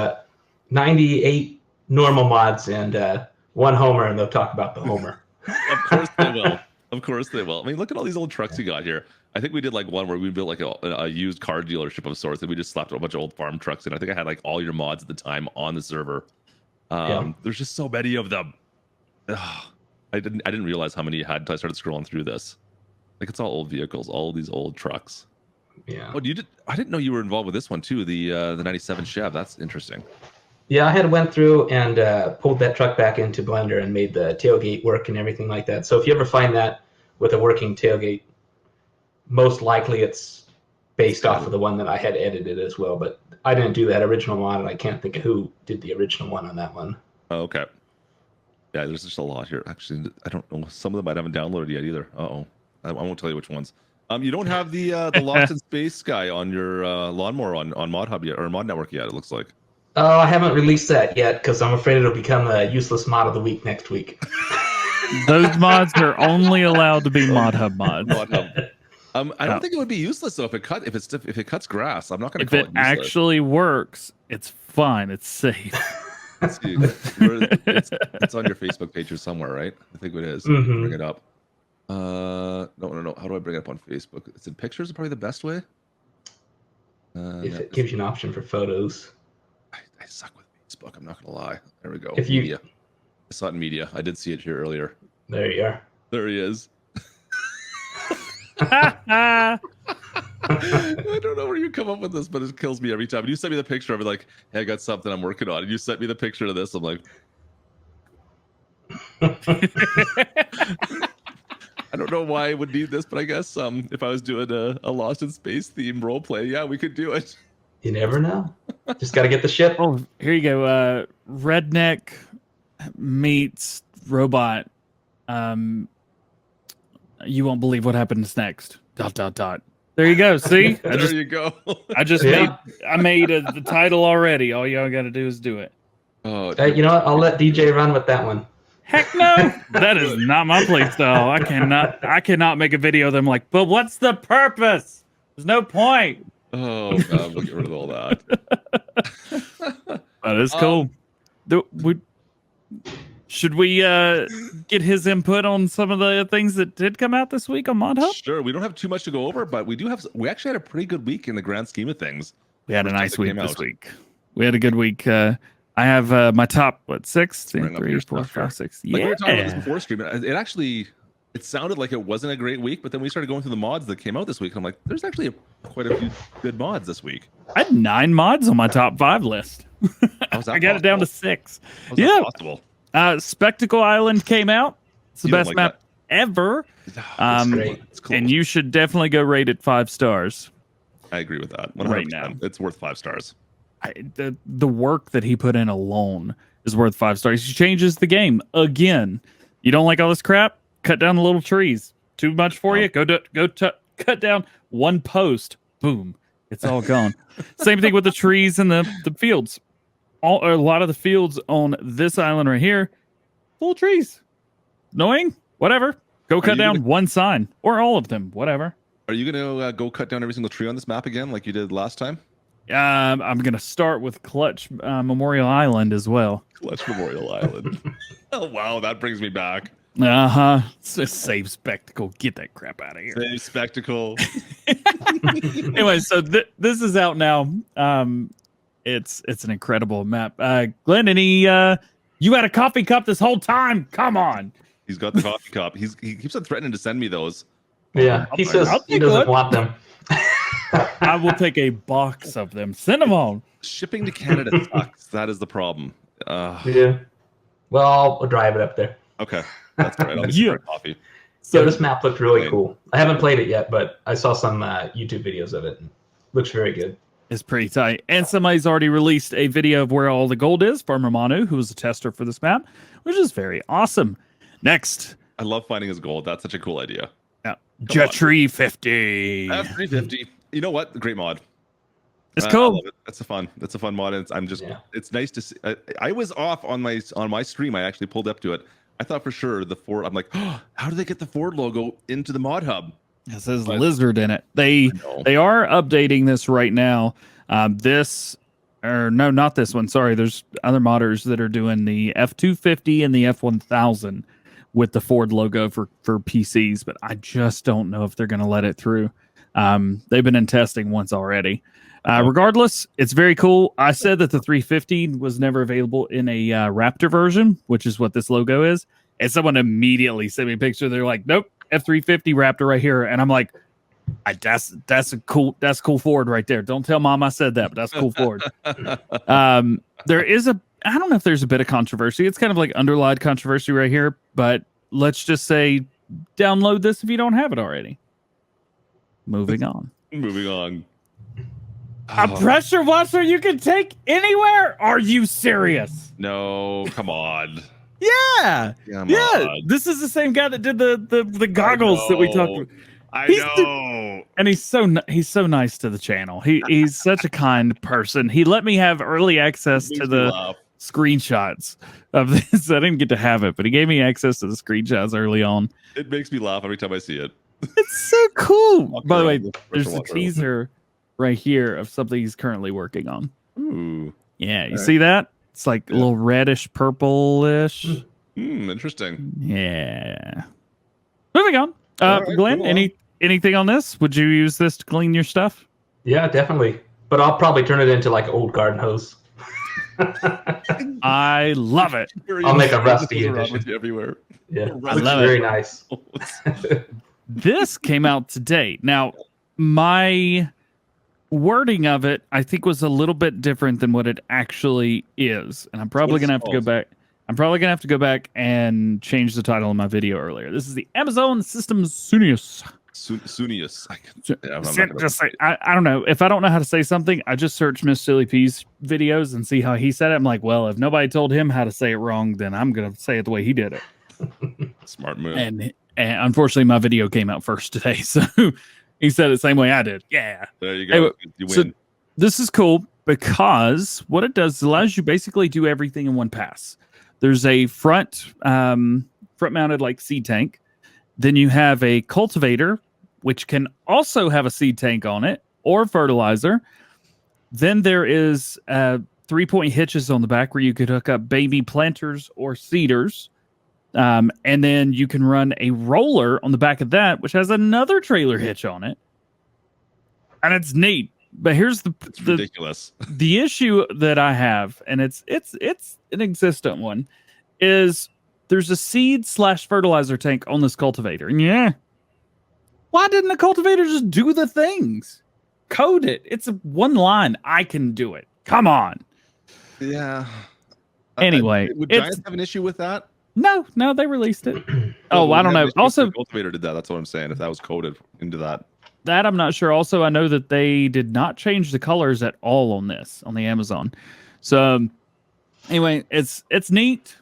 98 normal mods and one Homer, and they'll talk about the Homer. Of course they will. Of course they will. I mean, look at all these old trucks you got here. I think we did like one where we built like a used car dealership of sorts, and we just slapped a bunch of old farm trucks in. I think I had like all your mods at the time on the server. There's just so many of them. Ugh. I didn't realize how many you had until I started scrolling through this. Like, it's all old vehicles, all these old trucks. Yeah. Oh, I didn't know you were involved with this one too, the 97 Chev. That's interesting. Yeah, I had went through and pulled that truck back into Blender and made the tailgate work and everything like that. So if you ever find that with a working tailgate, most likely it's based off of the one that I had edited as well. But I didn't do that original mod, and I can't think of who did the original one on that one. Oh, okay. Yeah, there's just a lot here. Actually, I don't know. Some of them I haven't downloaded yet either. Uh-oh. I won't tell you which ones. You don't have the Lost in Space guy on your lawnmower on Mod Hub yet, or Mod Network yet, it looks like. Oh, I haven't released that yet because I'm afraid it'll become a useless mod of the week next week. Those mods are only allowed to be Mod Hub mods. Mod Hub. I don't Oh. think it would be useless though if it cuts grass. I'm not going to If call it it useless. actually works, it's fine. It's safe. Let's see. It's on your Facebook page or somewhere, right? I think it is. Mhm. Bring it up. No. How do I bring it up on Facebook? It's in pictures. Is probably the best way. If it gives you an option for photos. I suck with Facebook. I'm not gonna lie. There we go. If you- Media. I saw it in media. I did see it here earlier. There you are. There he is. Ah, I don't know where you come up with this, but it kills me every time. And you sent me the picture of it, like, "Hey, I got something I'm working on," and you sent me the picture of this. I'm like, I don't know why I would need this, but I guess if I was doing a Lost in Space theme role play, yeah, we could do it. You never know. Just got to get the ship. Oh, here you go. Redneck meets robot. You won't believe what happens next. ... There you go. See, There you go. Yeah. made the title already. All y'all got to do is do it. Oh, You know what? I'll let DJ run with that one. Heck no, that is not my play style. I cannot make a video of them like, but what's the purpose? There's no point. oh God, we'll get rid of all that. That is cool. Should we get his input on some of the things that did come out this week on Mod Hub? Sure, we don't have too much to go over, but we actually had a pretty good week in the grand scheme of things. We had a First nice time it week came this out. week. We had a good week. I have my top, 6, Bring up 3, your 4, stuff here. 5, 6. Like we were talking about this Yeah. before stream, it sounded like it wasn't a great week, but then we started going through the mods that came out this week, and I'm like, there's actually quite a few good mods this week. I had 9 mods on my top 5 list. How's that I got it down to possible? 6. How's that Yeah. possible? Spectacle Island came out. It's the You don't best like map ever. great. It's cool. And you should definitely go rate it 5 stars. I agree with that. 100%. Right now. It's worth 5 stars. The work that he put in alone is worth 5 stars. He changes the game again. You don't like all this crap? Cut down the little trees. Too much for you? Cut down one post. Boom. It's all gone. Same thing with the trees and the fields. A lot of the fields on this island right here, full of trees. Annoying? Whatever. Go cut you down gonna- one sign or all of them. Whatever. Are you gonna go cut down every single tree on this map again, like you did last time? I'm gonna start with Klutch Memorial Island as well. Klutch Memorial Island. Oh wow, that brings me back. It's a safe spectacle. Get that crap out of here. Same spectacle. Anyway, so this is out now. It's an incredible map. Glen, you had a coffee cup this whole time. Come on. He's got the coffee cup. He keeps on threatening to send me those. Yeah, he says I'll he take doesn't one. want them. I will take a box of them. Send them on. Shipping to Canada sucks. That is the problem. Yeah. Well, I'll drive it up there. Okay, that's all right. I'll Yeah. yeah. Coffee. So this map looked really Right. cool. I haven't played it yet, but I saw some YouTube videos of it. Looks very good. It's pretty tight. And somebody's already released a video of where all the gold is. Farmer Manu, who was a tester for this map, which is very awesome. Next, I love finding his gold. That's such a cool idea. Jettree 50. F350. You know what? Great mod. It's I cool. love it. That's a fun mod. And Yeah. it's nice to see. I was off on my stream. I actually pulled up to it. I thought for sure the Ford. I'm like, oh, how do they get the Ford logo into the mod hub? It says But- lizard in it. They are updating this right now. Not this one. Sorry, there's other modders that are doing the F250 and the F1000 with the Ford logo for PCs, but I just don't know if they're going to let it through. They've been in testing once already. Regardless, it's very cool. I said that the 350 was never available in a Raptor version, which is what this logo is. And someone immediately sent me a picture. They're like, nope, F350 Raptor right here. And I'm like, that's cool Ford right there. Don't tell mom I said that, but that's cool Ford. There is I don't know if there's a bit of controversy. It's kind of like underlined controversy right here, but let's just say download this if you don't have it already. Moving on. Moving on. A pressure washer you can take anywhere? Are you serious? No, come on. Yeah. Come Yeah. on. This is the same guy that did the goggles that we talked know. about. I He's know. And he's so nice to the channel. He's such a kind person. He let me have early access to the screenshots of this. I didn't get to have it, but he gave me access to the screenshots early on. It makes me laugh every time I see it. It's so cool. Walk By the way, around, there's a walk around. teaser right here of something he's currently working on. Ooh. Yeah, you All see that? It's like a Yeah. little reddish purplish. Interesting. Yeah. Moving on. All right, Glenn, cool. anything on this? Would you use this to clean your stuff? Yeah, definitely. But I'll probably turn it into like an old garden hose. I love it. I'll make a rusty Around edition. with you everywhere. Yeah, I looks love it. very nice. This came out today. Now, my wording of it, I think, was a little bit different than what it actually is. And I'm probably What is going to it have to go called? back. I'm probably going to have to go back and change the title of my video earlier. This is the Amazon Systems Sunius. Sunius. I don't know. If I don't know how to say something, I just search Miss Silly P's videos and see how he said it. I'm like, well, if nobody told him how to say it wrong, then I'm going to say it the way he did it. Smart move. And unfortunately, my video came out first today. So he said it the same way I did. Yeah. There you go. Anyway, You so win. this is cool because what it does is allows you basically do everything in one pass. There's a front mounted like seed tank. Then you have a cultivator, which can also have a seed tank on it or fertilizer. Then there is 3-point hitches on the back where you could hook up baby planters or seeders. And then you can run a roller on the back of that, which has another trailer hitch on it. And it's neat. But here's It's ridiculous. the issue that I have, and it's an existent one, is there's a seed/fertilizer tank on this cultivator. And yeah, why didn't the cultivator just do the things? Code it. It's one line. I can do it. Come on. Yeah. Anyway, would Giants have an issue with that? No, they released it. Oh, I don't know. Also, the cultivator did that. That's what I'm saying. If that was coded into that. that I'm not sure. Also, I know that they did not change the colors at all on this on the Amazon. So anyway, it's neat.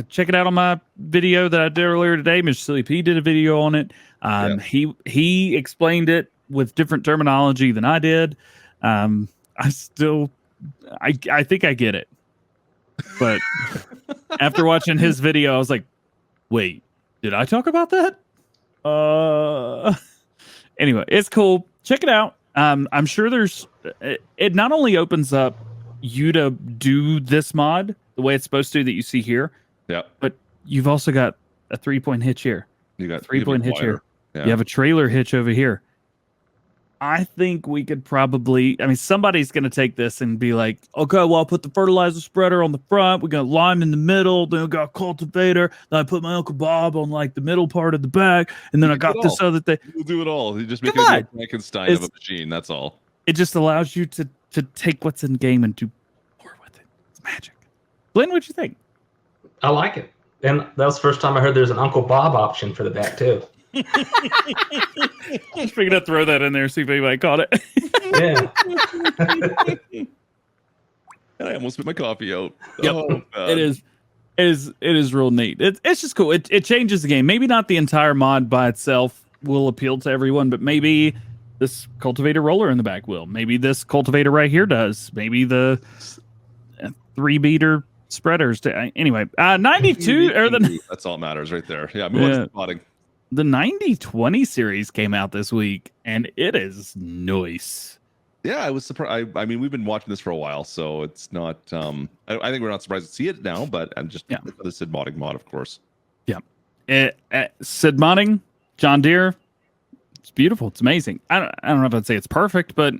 Check it out on my video that I did earlier today. Mr. Silly P did a video on it. He explained it with different terminology than I did. I think I get it, but after watching his video, I was like, wait, did I talk about that? Anyway, it's cool. Check it out. I'm sure it not only opens up you to do this mod the way it's supposed to that you see here, Yeah. but you've also got a 3-point hitch here. You got 3-point hitch here. Yeah. You have a trailer hitch over here. I think we could probably, somebody's going to take this and be like, okay, well, I'll put the fertilizer spreader on the front. We got lime in the middle. Then we got a cultivator. Then I put my Uncle Bob on like the middle part of the back. And then I got this other thing. We'll do it all. You just make Come it on. a Frankenstein of a machine. That's all. It just allows you to take what's in game and do more with it. It's magic. Glenn, what'd you think? I like it. And that was the first time I heard there's an Uncle Bob option for the back, too. Just figured I'd throw that in there, see if anybody caught it. Yeah. And I almost spit my coffee out. Yep. Oh, It is real neat. It's just cool. It changes the game. Maybe not the entire mod by itself will appeal to everyone, but maybe this cultivator roller in the back will. Maybe this cultivator right here does. Maybe the 3-beater spreaders. Anyway, 92 or that's all that matters right there. Yeah, move on to spotting. The 9020 series came out this week, and it is nice. Yeah, I was surprised. I mean, we've been watching this for a while, so it's not. I think we're not surprised to see it now, but I'm just the Sid modding mod, of course. Yeah, Sid modding, John Deere. It's beautiful. It's amazing. I don't know if I'd say it's perfect, but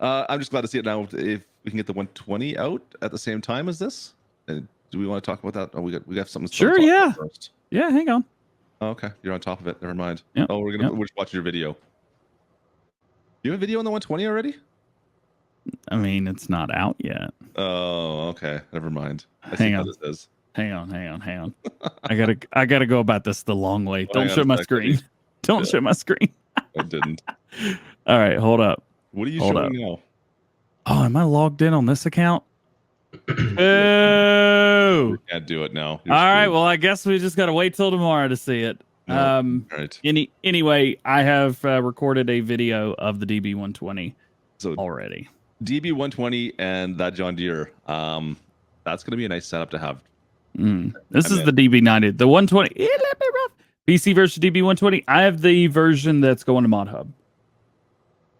I'm just glad to see it now. If we can get the 120 out at the same time as this, and do we want to talk about that? Oh, we got something. Sure. to talk Yeah. about first. Yeah. Hang on. Oh, okay, you're on top of it. Never mind. Yep. Oh, we're just watching your video. You have a video on the 120 already? I mean, it's not out yet. Oh, okay. Never mind. Hang on. This is. Hang on. I gotta go about this the long way. Don't show my screen. Don't show my screen. I didn't. All right, hold up. What are you Hold showing up. now? Oh, am I logged in on this account? Oh. You can't do it now. All right. Well, I guess we just got to wait till tomorrow to see it. No. Right. Anyway, I have recorded a video of the DB120 So already. DB120 and that John Deere. That's going to be a nice setup to have. This is the DB90. The 120. A little bit rough. PC version DB120. I have the version that's going to Mod Hub.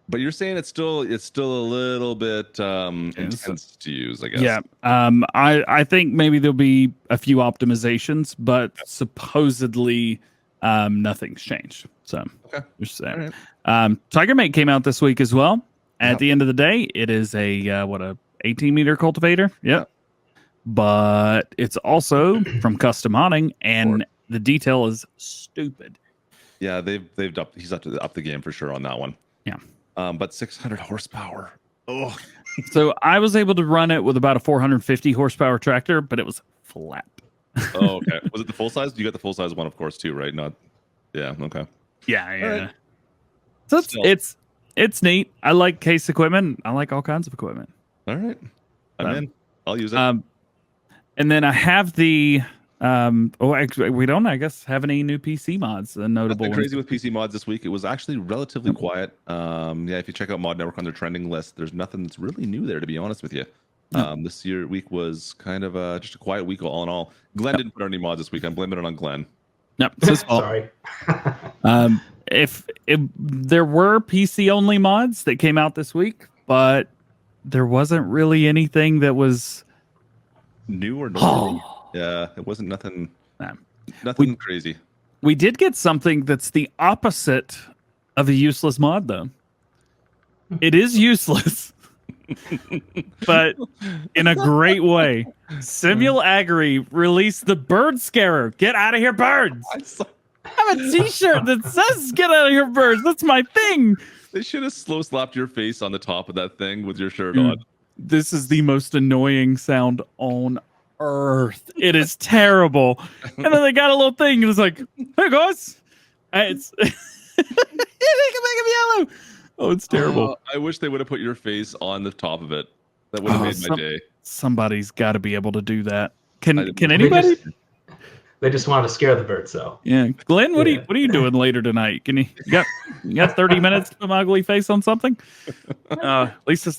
But you're saying it's still a little bit intense to use, I guess. Yeah. I think maybe there'll be a few optimizations, but supposedly nothing's changed. So okay. Just saying. Right. Tiger Mate came out this week as well. At the end of the day, it is a 18 meter cultivator. Yep. But it's also from custom modding, and the detail is stupid. Yeah, he's up the game for sure on that one. Yeah. But 600 horsepower. Oh. So I was able to run it with about a 450 horsepower tractor, but it was flat. Oh, okay. Was it the full size? You got the full size one, of course, too, right? Not. Yeah. Okay. Yeah. Right. So it's neat. I like case equipment. I like all kinds of equipment. All right. I'm in. I'll use it. And then I have the actually we don't, I guess, have any new PC mods. Notable crazy with PC mods this week. It was actually relatively quiet. If you check out Mod Network on their trending list, there's nothing that's really new there, to be honest with you. This week was kind of just a quiet week all in all. Glen didn't put out any mods this week. I'm blaming it on Glen. Yep. Sorry. If there were PC only mods that came out this week, but there wasn't really anything that was new or normal. Yeah, it wasn't nothing crazy. We did get something that's the opposite of a useless mod, though. It is useless, but in a great way. Simul Agri released the bird scarer. Get out of here, birds! I have a t-shirt that says "Get out of here, birds." That's my thing. They should have slow slapped your face on the top of that thing with your shirt on. This is the most annoying sound on earth. It is terrible. And then they got a little thing and it's like, "Hey guys," it's they can make him yellow. Oh, it's terrible. I wish they would have put your face on the top of it. That would have made my day. Somebody's got to be able to do that. Can anybody? They just wanted to scare the birds, though. Yeah, Glenn, what are you doing later tonight? Can you got 30 minutes to put my ugly face on something? At least it's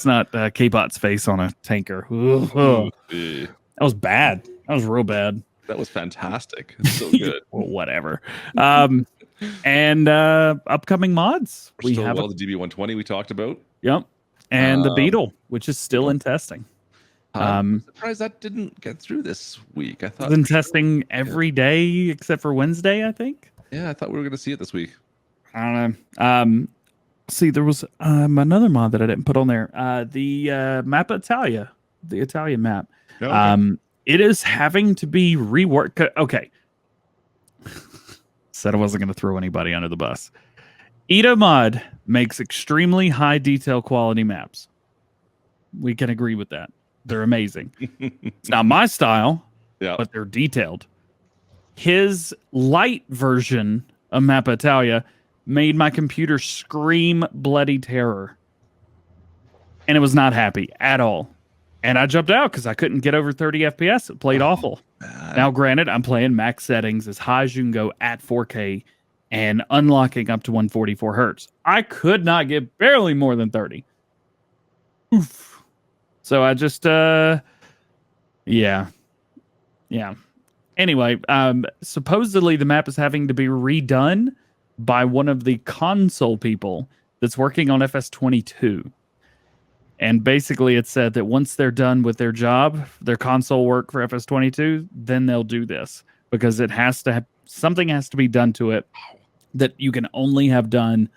not K-Bot's face on a tanker. That was bad. That was real bad. That was fantastic. It's so good. Well, whatever. And upcoming mods. We have the DB120 we talked about. Yep. And the Beetle, which is still in testing. I'm surprised that didn't get through this week. I thought it's been testing every day except for Wednesday, I think. Yeah, I thought we were going to see it this week. I don't know. See, there was another mod that I didn't put on there. The Map Italia, the Italian map. Okay. It is having to be reworked. Okay. Said I wasn't going to throw anybody under the bus. Ida Mod makes extremely high detail quality maps. We can agree with that. They're amazing. It's not my style, but they're detailed. His light version of Mappa Italia made my computer scream bloody terror. And it was not happy at all. And I jumped out because I couldn't get over 30 FPS. It played awful. Man. Now, granted, I'm playing max settings as high as you can go at 4K and unlocking up to 144 hertz. I could not get barely more than 30. Oof. So I just, yeah. Anyway, supposedly the map is having to be redone by one of the console people that's working on FS22. And basically it said that once they're done with their job, their console work for FS22, then they'll do this because it has to have, something has to be done to it that you can only have done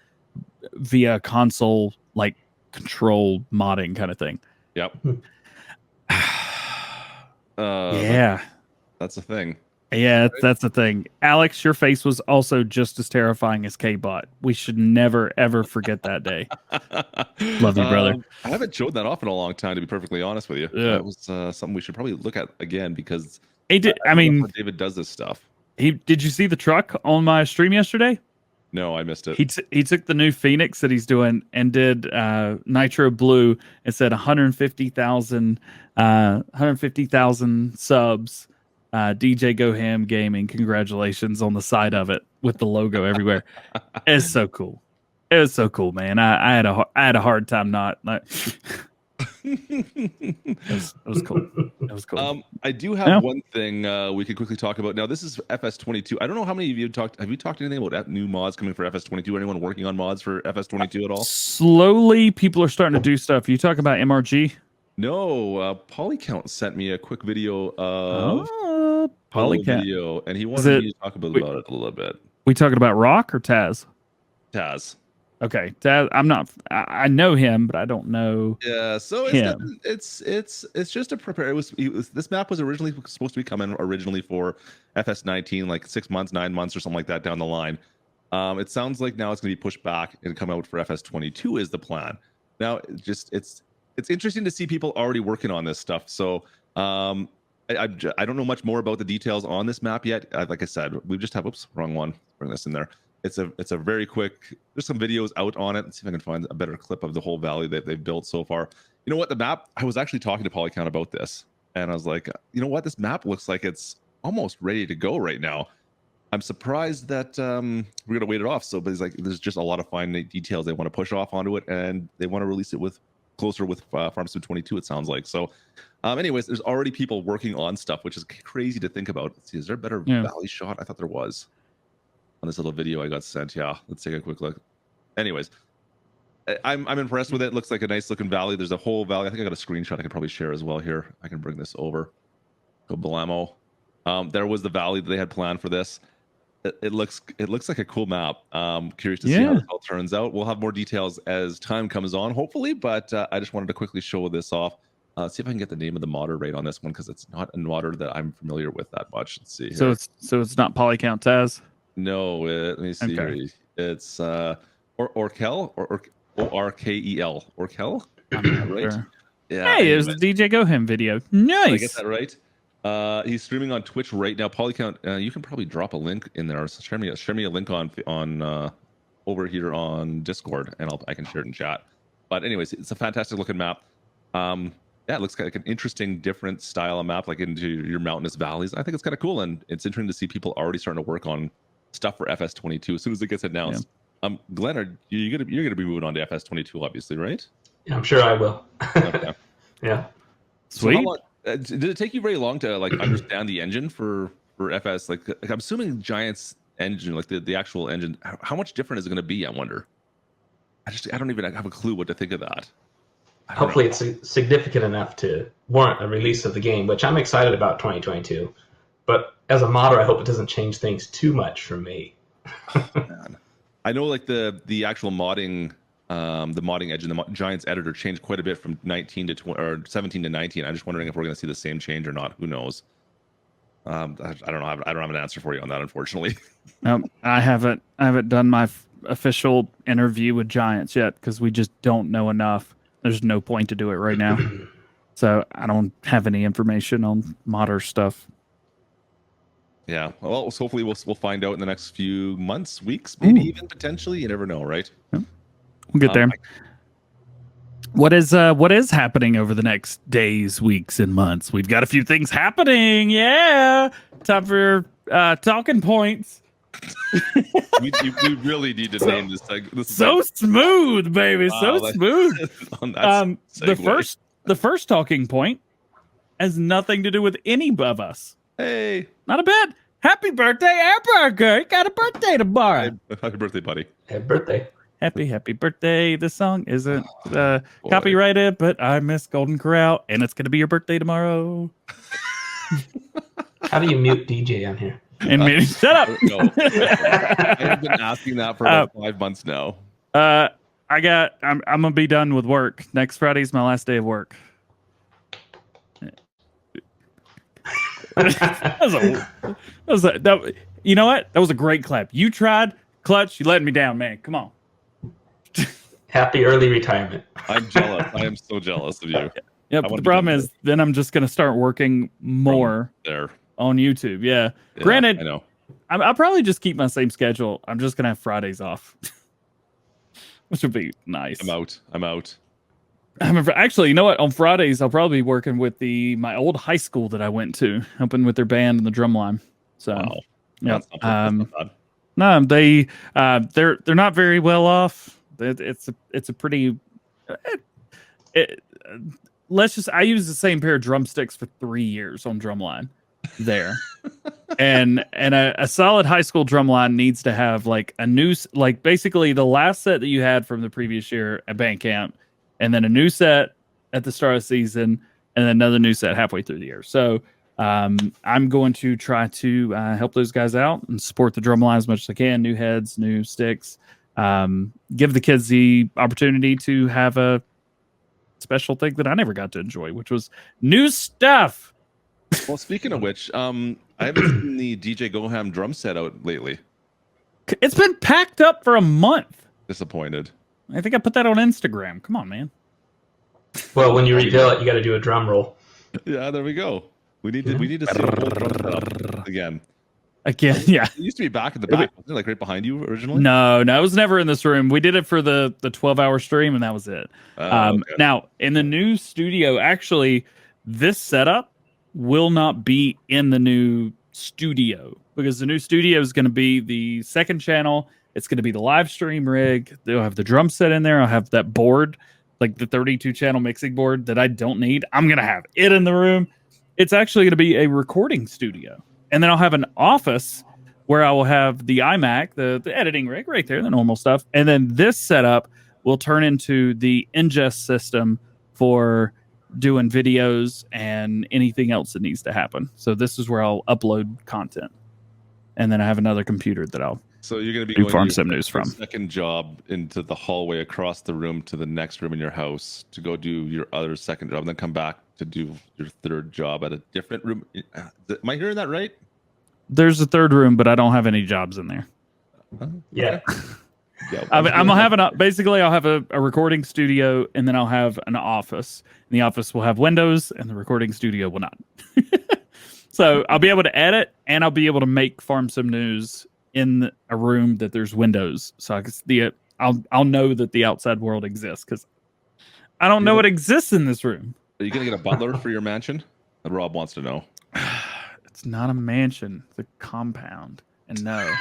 via console, like control modding kind of thing. Yep. Yeah. That's the thing. Yeah, right? That's the thing. Alex, your face was also just as terrifying as K-Bot. We should never, ever forget that day. Love you, brother. I haven't showed that off in a long time, to be perfectly honest with you. Yeah. That was something we should probably look at again because David does this stuff. Did you see the truck on my stream yesterday? No, I missed it. He took the new Phoenix that he's doing and did Nitro Blue and said 150,000 subs. DjGoHam Gaming, congratulations on the side of it with the logo everywhere. It's so cool. It was so cool, man. I had a hard time not. It was cool. It was cool. I do have one thing we could quickly talk about. Now, this is FS22. I don't know how many of you have you talked anything about new mods coming for FS22? Anyone working on mods for FS22 at all? Slowly, people are starting to do stuff. You talk about MRG? No, Polycount sent me a quick video of Polycount video, and he wanted me to talk about it a little bit. We talking about Rock or Taz? Taz. Okay, Taz. I know him, but I don't know. Yeah, so it's just a prepare. This map was originally supposed to be coming originally for FS19, like 6 months, 9 months, or something like that down the line. It sounds like now it's going to be pushed back and come out for FS22 is the plan. Now, it's interesting to see people already working on this stuff. So I don't know much more about the details on this map yet. Like I said, we just have, oops, wrong one. Bring this in there. It's a very quick, there's some videos out on it. Let's see if I can find a better clip of the whole valley that they've built so far. You know what, the map, I was actually talking to Polycount about this. And I was like, you know what, this map looks like it's almost ready to go right now. I'm surprised that we're going to wait it off. So but it's like, there's just a lot of fine details they want to push off onto it. And they want to release it closer with Farm Sim 22, it sounds like. So anyways, there's already people working on stuff, which is crazy to think about. Let's see, is there a better valley shot? I thought there was on this little video I got sent. Yeah, let's take a quick look. Anyways, I'm impressed with it. It looks like a nice looking valley. There's a whole valley. I think I got a screenshot I could probably share as well here. I can bring this over. Go blammo. There was the valley that they had planned for this. It looks like a cool map. Curious to see how this all turns out. We'll have more details as time comes on, hopefully, but I just wanted to quickly show this off. See if I can get the name of the modder right on this one, because it's not a modder that I'm familiar with that much. Let's see here. So it's not Polycount Taz? No, let me see here. It's Orkel or ORKEL. Orkel? Right? Sure. Yeah. Hey, it was a DjGoHam video. Nice. Did I get that right? He's streaming on Twitch right now. Polycount, you can probably drop a link in there. So share me a link on over here on Discord, and I can share it in chat. But anyways, it's a fantastic looking map. Yeah, it looks like an interesting, different style of map, like into your mountainous valleys. I think it's kind of cool, and it's interesting to see people already starting to work on stuff for FS22 as soon as it gets announced. Glen, you're gonna be moving on to FS22, obviously, right? Yeah, I'm sure I will. Okay. Yeah. Sweet. So did it take you very long to like understand the engine for FS? Like I'm assuming Giant's engine, like the actual engine, how much different is it going to be? I wonder. I don't even have a clue what to think of that. Hopefully it's significant enough to warrant a release of the game, which I'm excited about 2022. But as a modder, I hope it doesn't change things too much for me. Man. I know like the actual modding, the modding engine, the Giant's editor changed quite a bit from 19 to 20, or 17 to 19. I'm just wondering if we're going to see the same change or not. Who knows? I don't know. I don't have an answer for you on that, unfortunately. I haven't done my official interview with Giants yet because we just don't know enough. There's no point to do it right now. So I don't have any information on modder stuff. Yeah. Well, hopefully we'll find out in the next few months, weeks, maybe even potentially. You never know, right? Yeah. We'll get there. What is happening over the next days, weeks, and months? We've got a few things happening. Yeah. Time for talking points. we really need to name this thing. So smooth, baby. Wow, so smooth. The first talking point has nothing to do with any of us. Hey, not a bit. Happy birthday, Airburger. You got a birthday tomorrow. Happy birthday, buddy. Happy birthday. Happy birthday. This song isn't copyrighted, but I miss Golden Corral, and it's going to be your birthday tomorrow. How do you mute DJ on here? And shut up. No. I have been asking that for about 5 months now. I'm gonna be done with work. Next Friday's my last day of work. You know what? That was a great clap. You tried, Klutch. You let me down, man. Come on. Happy early retirement. I'm jealous. I am so jealous of you. Yeah, but the problem is then I'm just gonna start working more there on YouTube. Yeah. Granted, I know. I'll probably just keep my same schedule. I'm just gonna have Fridays off, which would be nice. I'm out. Actually, you know what? On Fridays, I'll probably be working with my old high school that I went to, helping with their band and the drum line. So, Wow. yeah. That's not bad. No, they're not very well off. It's a pretty. I used the same pair of drumsticks for 3 years on drumline there. and a solid high school drumline needs to have like a new, like basically the last set that you had from the previous year at band camp, and then a new set at the start of the season, and then another new set halfway through the year. So I'm going to try to help those guys out and support the drumline as much as I can. New heads, new sticks. Give the kids the opportunity to have a special thing that I never got to enjoy, which was new stuff. Well, speaking of which, I haven't seen the DjGoHam drum set out lately. It's been packed up for a month. Disappointed. I think I put that on Instagram. Come on, man. Well, when you reveal it, you got to do a drum roll. Yeah, there we go. We need to see it again. Again, yeah. It used to be back in the back, wasn't it? Like right behind you originally. No, it was never in this room. We did it for the 12-hour stream, and that was it. Okay. Now, in the new studio, actually, this setup will not be in the new studio because the new studio is going to be the second channel. It's going to be the live stream rig. They'll have the drum set in there. I'll have that board, like the 32-channel mixing board that I don't need. I'm going to have it in the room. It's actually going to be a recording studio. And then I'll have an office where I will have the iMac, the editing rig right there, the normal stuff. And then this setup will turn into the ingest system for doing videos and anything else that needs to happen. So this is where I'll upload content. And then I have another computer that I'll So you're going to be do going Farm to Sim your News from. second job into the hallway across the room to the next room in your house to go do your other second job, and then come back to do your third job at a different room. Am I hearing that right? There's a third room, but I don't have any jobs in there. Yeah. Yeah. I'm gonna have basically I'll have a recording studio, and then I'll have an office. And the office will have windows, and the recording studio will not. So I'll be able to edit, and I'll be able to make Farm Sim News in a room that there's windows, so I can I'll know that the outside world exists because I don't know what exists in this room. Are you going to get a butler for your mansion? Rob wants to know. It's not a mansion; it's a compound. And no.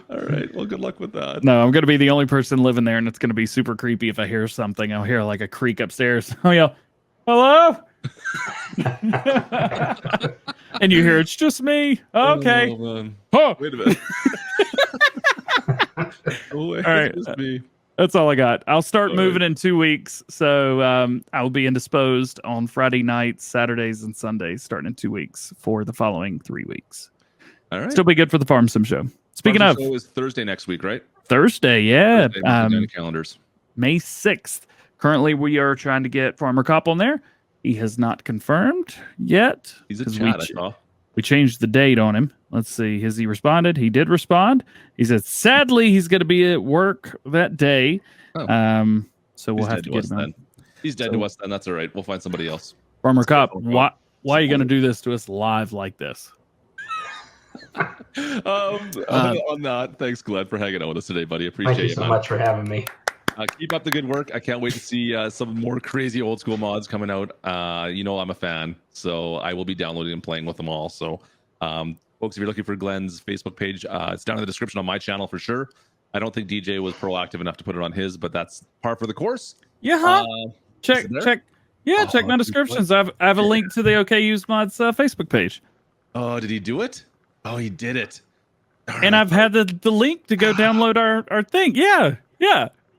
All right. Well, good luck with that. No, I'm going to be the only person living there, and it's going to be super creepy if I hear something. I'll hear like a creak upstairs. I'll yell, "Hello!" And you hear it's just me. Okay. Oh, wait a minute. All right. Just me. That's all I got. I'll start All moving in 2 weeks. So I'll be indisposed on Friday nights, Saturdays, and Sundays starting in 2 weeks for the following 3 weeks. All right. Still be good for the Farm Sim Show. Speaking Farm of, Sim Show is Thursday next week, right? Thursday, yeah. Thursday, mark it down the calendars. May 6th. Currently, we are trying to get Farmer Cop on there. He has not confirmed yet. He's a 'cause chat, I saw. we changed the date on him. Let's see. Has he responded? He did respond. He said, sadly, he's going to be at work that day. Oh. So we'll have to get him on. He's dead to us then. That's all right. We'll find somebody else. Farmer Cop, why are you going to do this to us live like this? On that, thanks, Glenn, for hanging out with us today, buddy. Appreciate Thank you so much for having me. Keep up the good work. I can't wait to see some more crazy old school mods coming out. I'm a fan, so I will be downloading and playing with them all. So, folks, if you're looking for Glenn's Facebook page, it's down in the description on my channel for sure. I don't think DJ was proactive enough to put it on his, but that's par for the course. Yeah. Check. Yeah, check my that's descriptions. I have a link to the OK Used Mods Facebook page. Oh, did he do it? Oh, he did it. And I've had the link to go download our thing. Yeah.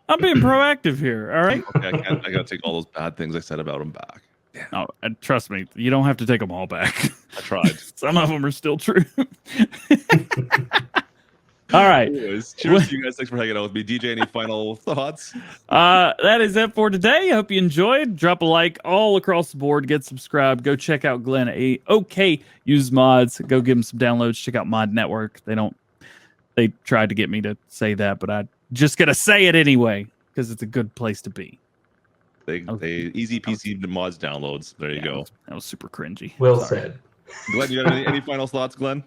I'm being proactive here. All right. Okay, I gotta take all those bad things I said about him back. Damn. Oh, and trust me, you don't have to take them all back. I tried. Some of them are still true. All right. Anyways, cheers to you guys. Thanks for hanging out with me. DJ, any final thoughts? That is it for today. I hope you enjoyed. Drop a like all across the board. Get subscribed. Go check out Glen at OK Used Mods. Go give them some downloads. Check out Mod Network. They tried to get me to say that, but I just gotta say it anyway because it's a good place to be. They easy PC mods downloads. There you go. That was super cringy. Well said. Glenn, you got any final thoughts, Glenn?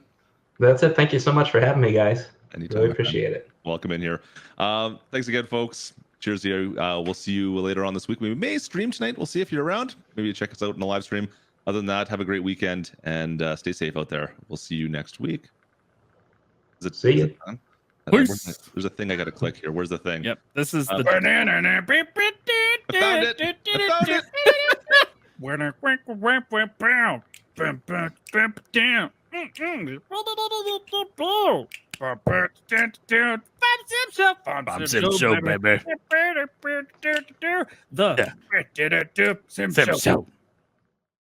That's it. Thank you so much for having me, guys. Anytime, Really my friend. appreciate it. Welcome in here. Thanks again, folks. Cheers to you. We'll see you later on this week. We may stream tonight. We'll see if you're around. Maybe check us out in the live stream. Other than that, have a great weekend and stay safe out there. We'll see you next week. See you. There's a thing I got to click here. Where's the thing? Yep. This is the. I found it. Bob Sim Show, baby. The Sim Show.